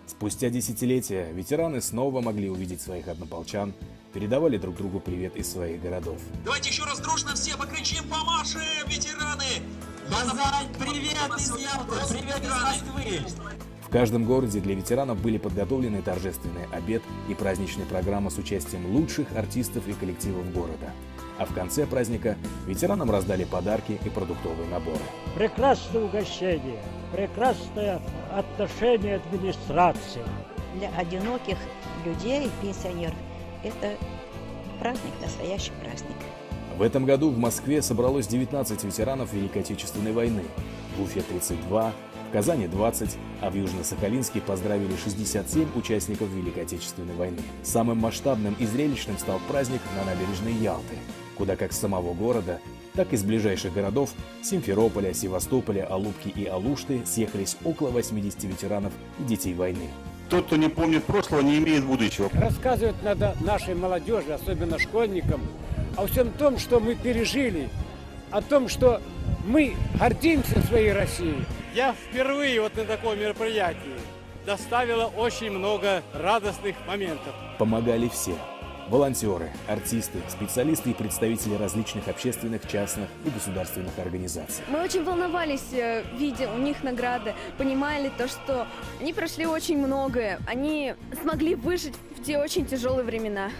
Спустя десятилетия ветераны снова могли увидеть своих однополчан, передавали друг другу привет из своих городов. Давайте еще раз дружно все покричим, помашем, ветераны! Казань, привет из Ялты, привет из Москвы! В каждом городе для ветеранов были подготовлены торжественный обед и праздничная программа с участием лучших артистов и коллективов города. А в конце праздника ветеранам раздали подарки и продуктовые наборы. Прекрасное угощение, прекрасное отношение администрации. Для одиноких людей, пенсионеров, это праздник, настоящий праздник. В этом году в Москве собралось 19 ветеранов Великой Отечественной войны, в Уфе 32, в Казани 20, а в Южно-Сахалинске поздравили 67 участников Великой Отечественной войны. Самым масштабным и зрелищным стал праздник на набережной Ялты, куда как с самого города, так и с ближайших городов Симферополя, Севастополя, Алупки и Алушты съехались около 80 ветеранов и детей войны. Тот, кто не помнит прошлого, не имеет будущего. Рассказывать надо нашей молодежи, особенно школьникам, о всем том, что мы пережили, о том, что мы гордимся своей Россией. Я впервые вот на таком мероприятии доставила очень много радостных моментов. Помогали все. Волонтеры, артисты, специалисты и представители различных общественных, частных и государственных организаций. Мы очень волновались, видя у них награды, понимали то, что они прошли очень многое, они смогли выжить в те очень тяжелые времена.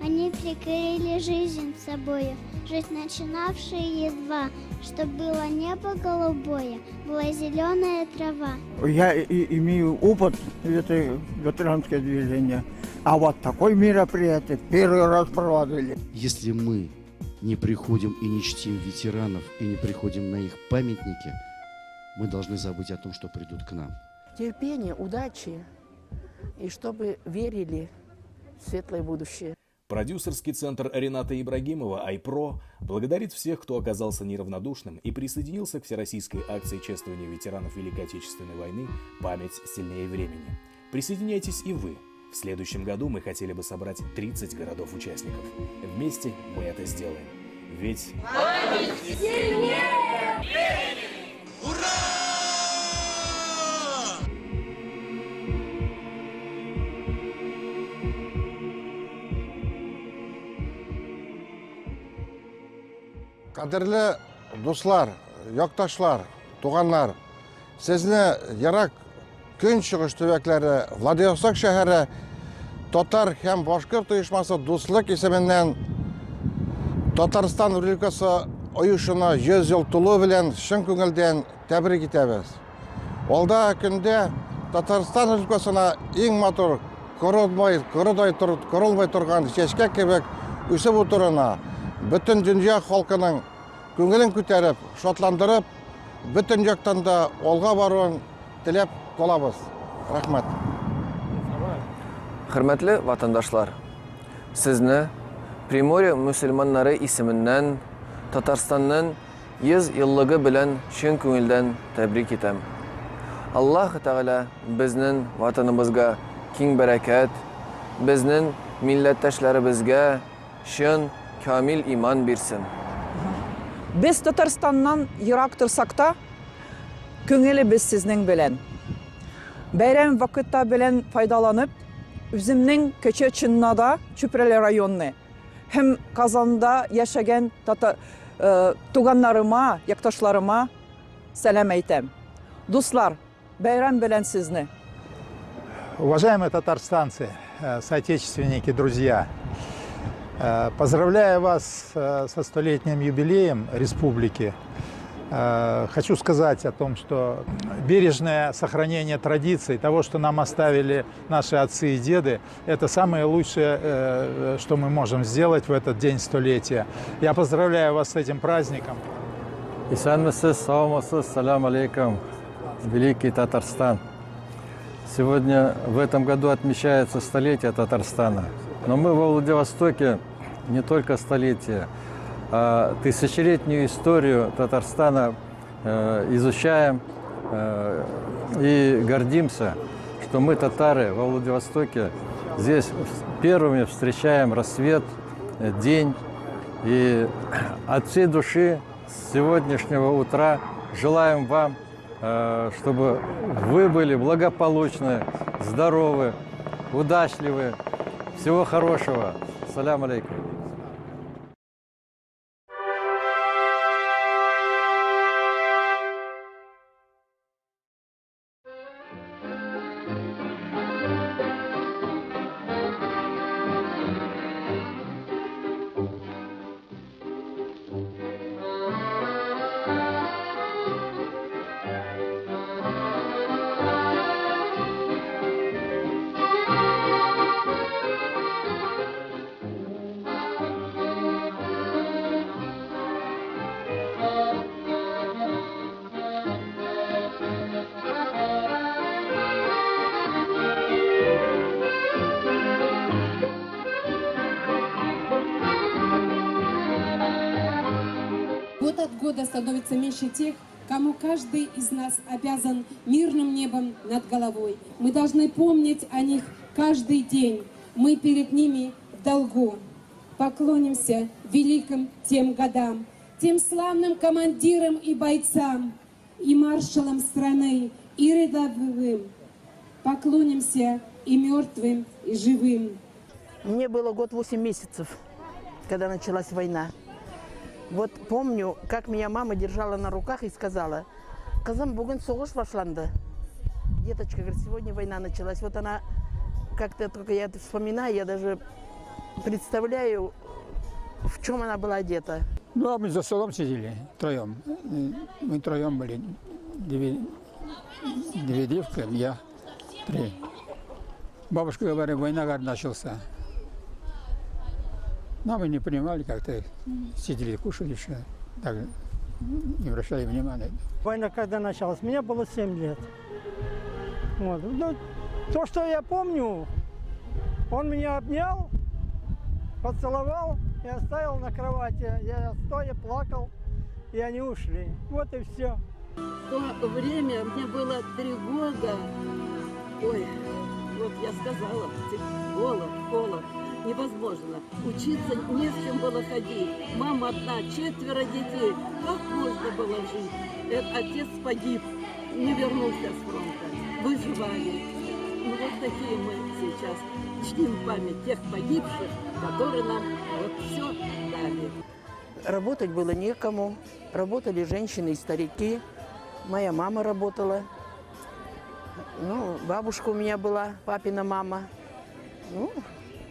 Они прикрыли жизнь собою, жить начинавшие едва, чтоб было небо голубое, была зеленая трава. Я имею опыт этой ветеранское движение, а вот такое мероприятие первый раз проводили. Если мы не приходим и не чтим ветеранов, и не приходим на их памятники, мы должны забыть о том, что придут к нам. Терпения, удачи, и чтобы верили в светлое будущее. Продюсерский центр Рената Ибрагимова «Айпро» благодарит всех, кто оказался неравнодушным и присоединился к всероссийской акции чествования ветеранов Великой Отечественной войны «Память сильнее времени». Присоединяйтесь и вы. В следующем году мы хотели бы собрать 30 городов-участников. Вместе мы это сделаем. Ведь... Память сильнее времени! Ура! Қадірлі достар, якташлар, туғандар, сізні Ярак көнчығыш төбәкләре Владивосток шәһәре Татар һәм Башкорт оешмасы дуслык исеменнән Татарстан Республикасы оешына 100 ел тулу белән чын күңелдән тәбрик итәбез. Алда көндә Татарстан Республикасына иң матур корылмай торган чәчкә кебек үсеп утырына, бөтен дөнья халкының күңелен күтәреп, шатландырып, бөтен яктан да алга баруын теләп калабыз. Рәхмәт. Хөрмәтле ватандашлар, сезне Приморье мөселманнары исеменнән Татарстанның 100 еллыгы белән чын күңелдән тәбрик итәм. Аллаһ Тәгалә безнең ватаныбызга киң бәрәкәт, безнең милләттәшләребезгә чын камил иман бирсен. Без Татарстаннан ерак торсак та, күңелебез сезнең белән. Бәйрәм вакытта белән файдаланып, үземнең Кече Чыннада, Чүпрәле районы һәм Казанда яшәгән туганнарыма, якташларыма сәлам әйтәм. Дуслар, бәйрәм белән сезне. Уважаемые татарстанцы, соотечественники, друзья, поздравляю вас со 100-летним юбилеем республики. Хочу сказать о том, что бережное сохранение традиций, того, что нам оставили наши отцы и деды, это самое лучшее, что мы можем сделать в этот день столетия. Я поздравляю вас с этим праздником. Исанмысыз, саумасыз, салам алейкум, великий Татарстан. Сегодня в этом году отмечается столетие Татарстана. Но мы во Владивостоке не только столетие, а тысячелетнюю историю Татарстана изучаем и гордимся, что мы, татары, во Владивостоке здесь первыми встречаем рассвет, день. И от всей души с сегодняшнего утра желаем вам, чтобы вы были благополучны, здоровы, удачливы. Всего хорошего. Салям алейкум. Год от года становится меньше тех, кому каждый из нас обязан мирным небом над головой. Мы должны помнить о них каждый день. Мы перед ними в долгу. Поклонимся великим тем годам, тем славным командирам и бойцам, и маршалам страны, и рядовым. Поклонимся и мертвым, и живым. Мне было год 8 месяцев, когда началась война. Вот помню, как меня мама держала на руках и сказала: «Казам, бүгін соғыш башланды». Деточка, говорит, сегодня война началась. Вот она, как-то только я вспоминаю, я даже представляю, в чем она была одета. Ну, а мы за столом сидели втроем. Мы втроем были. Две девки, я, три. Бабушка говорит, война, говорит, начался. Но мы не понимали, как-то сидели, кушали еще. Так, не обращали внимания. Война когда началась? Мне было 7 лет. Вот. Ну, то, что я помню, он меня обнял, поцеловал и оставил на кровати. Я стоя плакал, и они ушли. Вот и все. В то время мне было 3 года. Ой, вот я сказала, голод, холод. Невозможно. Учиться не в чем было ходить. Мама одна, 4 детей. Как можно было жить? Отец погиб, не вернулся с фронта. Выживали. Ну вот такие мы сейчас чтим память тех погибших, которые нам вот все дали. Работать было некому. Работали женщины и старики. Моя мама работала. Ну, бабушка у меня была, папина мама. Ну,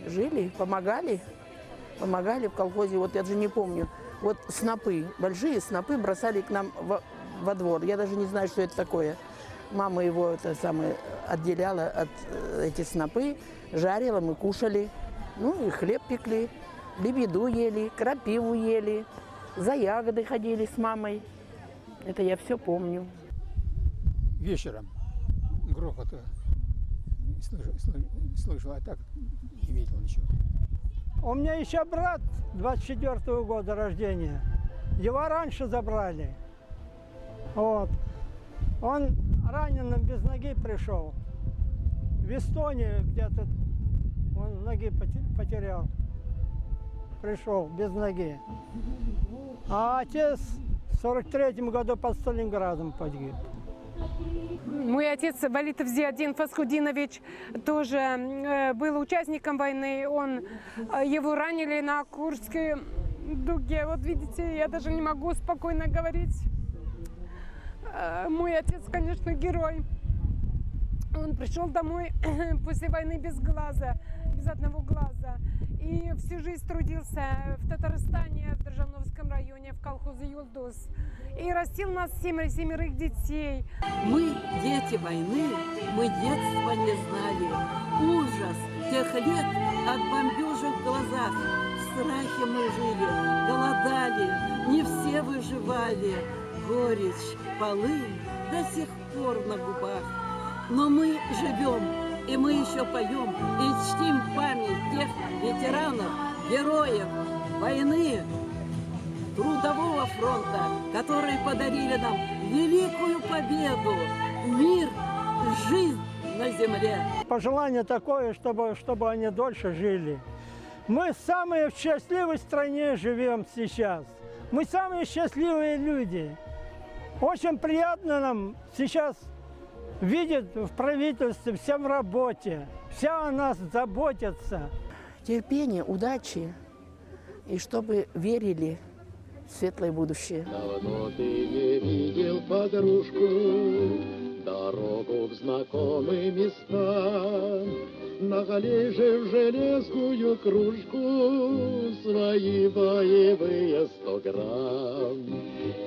жили, помогали в колхозе. Вот я даже не помню. Вот снопы, большие снопы бросали к нам во двор. Я даже не знаю, что это такое. Мама его отделяла от эти снопы, жарила, мы кушали. Ну и хлеб пекли, лебеду ели, крапиву ели, за ягоды ходили с мамой. Это я все помню. Вечером грохот слышал, а так не видел ничего. У меня еще брат 24-го года рождения. Его раньше забрали. Вот. Он раненым без ноги пришел. В Эстонии где-то он ноги потерял. Пришел без ноги. А отец в 43-м году под Сталинградом погиб. Мой отец Валитов Зиадин Фасхудинович тоже был участником войны. Его ранили на Курской дуге. Вот видите, я даже не могу спокойно говорить. Мой отец, конечно, герой. Он пришел домой после войны без глаза, без одного глаза. И всю жизнь трудился в Татарстане, в Держановском районе, в колхозе Юлдус. И растил нас 7 детей. Мы дети войны, мы детства не знали. Ужас тех лет от бомбежек в глазах. В страхе мы жили, голодали, не все выживали. Горечь, полынь до сих пор на губах. Но мы живем, и мы еще поем, и чтим память тех ветеранов, героев войны, трудового фронта, которые подарили нам великую победу, мир, жизнь на земле. Пожелание такое, чтобы они дольше жили. Мы самые в счастливой стране живем сейчас. Мы самые счастливые люди. Очень приятно нам сейчас видеть в правительстве, все в работе, все о нас заботятся. Терпение, удачи, и чтобы верили в светлое будущее. Давно ты не видел подружку, дорогу в знакомые места. Налей в железную кружку свои боевые 100 грамм.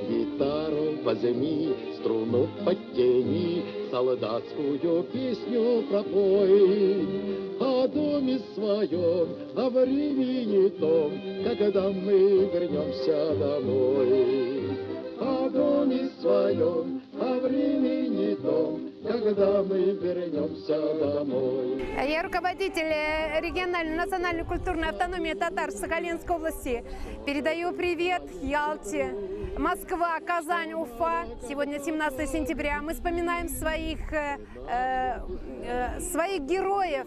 Гитару возьми, струну подтяни, солдатскую песню пропой. О доме своем, о времени том, когда мы вернемся домой. О доме своем, о времени том, когда мы вернемся домой. Я руководитель региональной национальной культурной автономии татар Сахалинской области. Передаю привет Ялте, Москва, Казань, Уфа. Сегодня 17 сентября. Мы вспоминаем своих героев,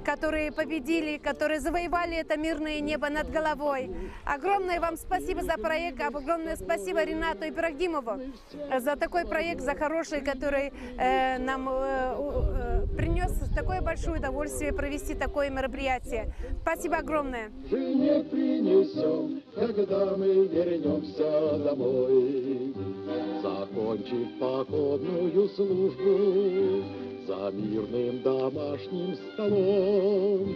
которые победили, которые завоевали это мирное небо над головой. Огромное вам спасибо за проект, огромное спасибо Ринату Ибрагимову за такой проект, за хороший, который нам принес такое большое удовольствие провести такое мероприятие. Спасибо огромное. Жене принесем, когда мы вернемся домой. Закончив походную службу, за мирным домашним столом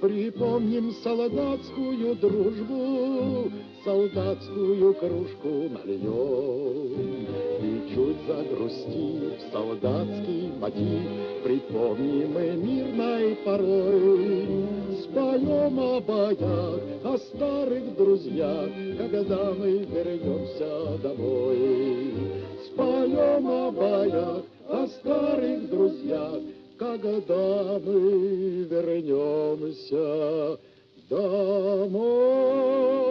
Припомним солдатскую дружбу, солдатскую кружку нальем. И чуть загрустив солдатский мотив, припомним мы мирной порой. Споем о боях, о старых друзьях, когда мы вернемся домой. Споем о боях, о старых друзьях, когда мы вернемся домой.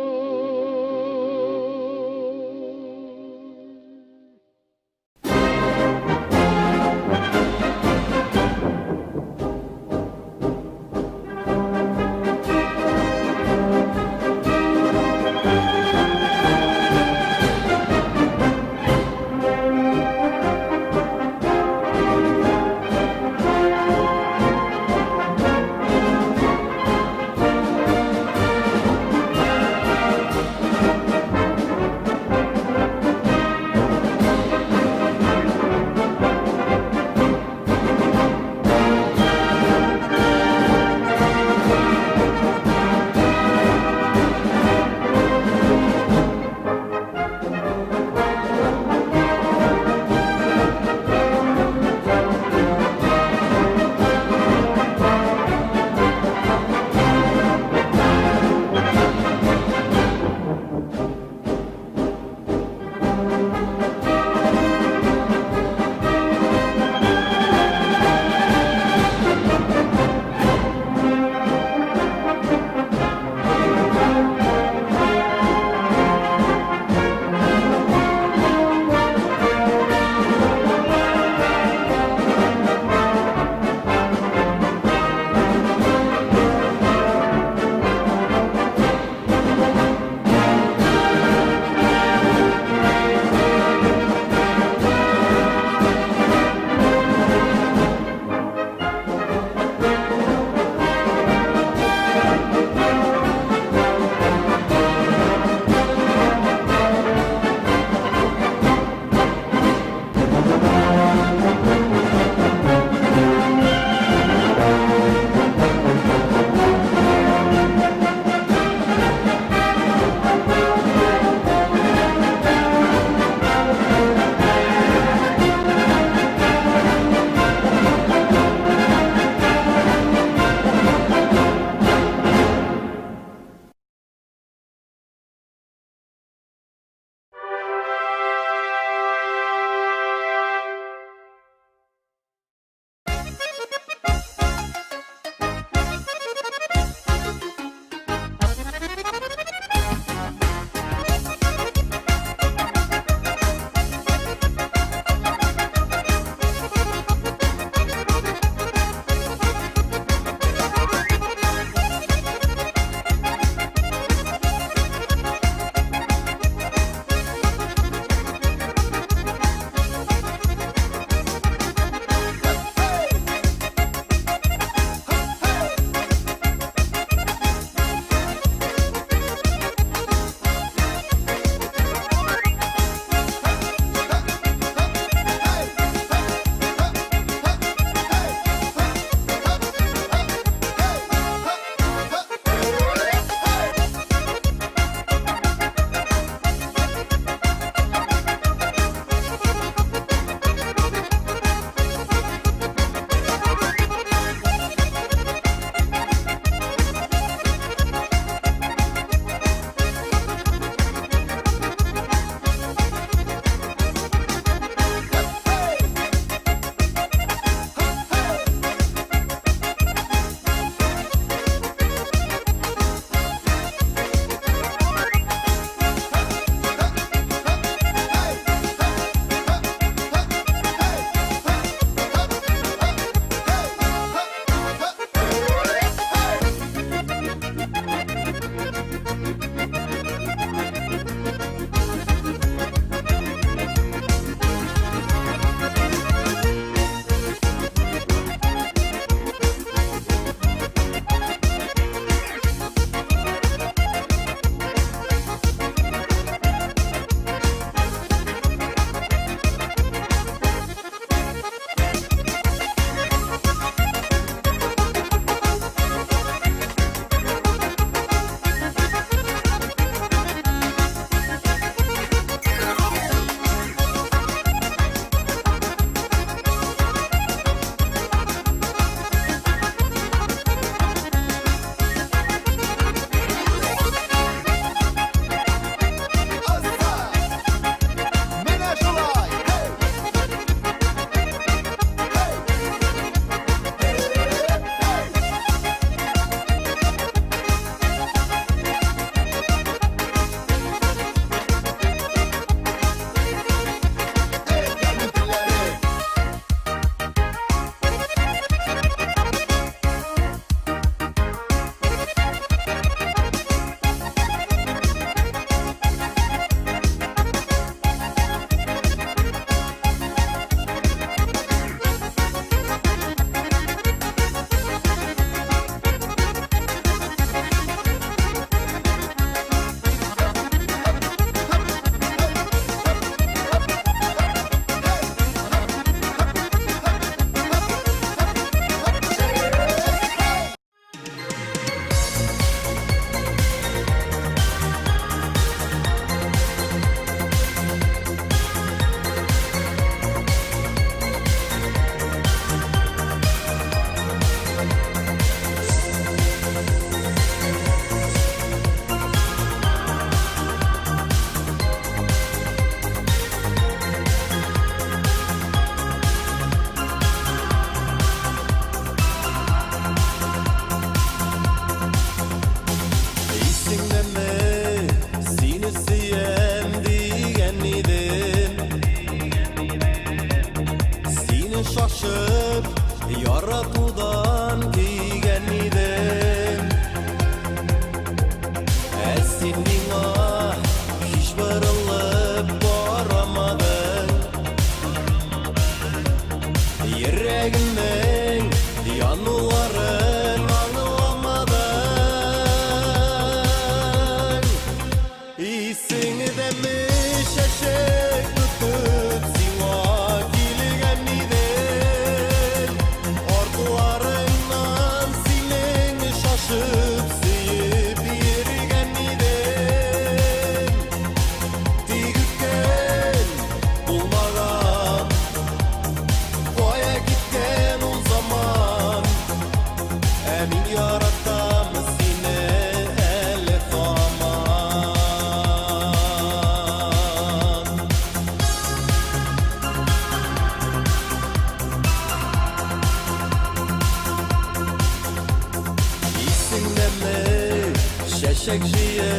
eşek jiye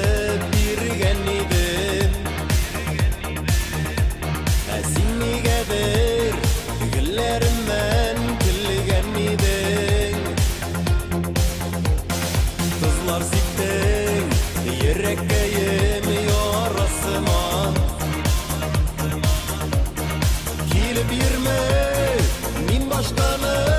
birgenidim Esini geber Güllerimden külgenidim Kızlar sikten Yürekkeyim yarasıma Kilip yirme Min başkanı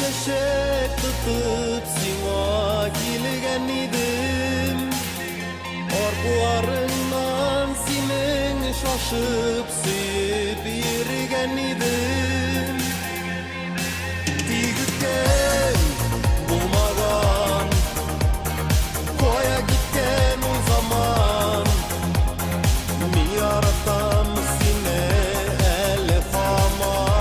Şeşek tutup sina kilgenidim Orkularından senin şaşıp sıyıp yirgenidim Tigükken bulmadan Koya gitken o zaman Mi yaratam sine elef aman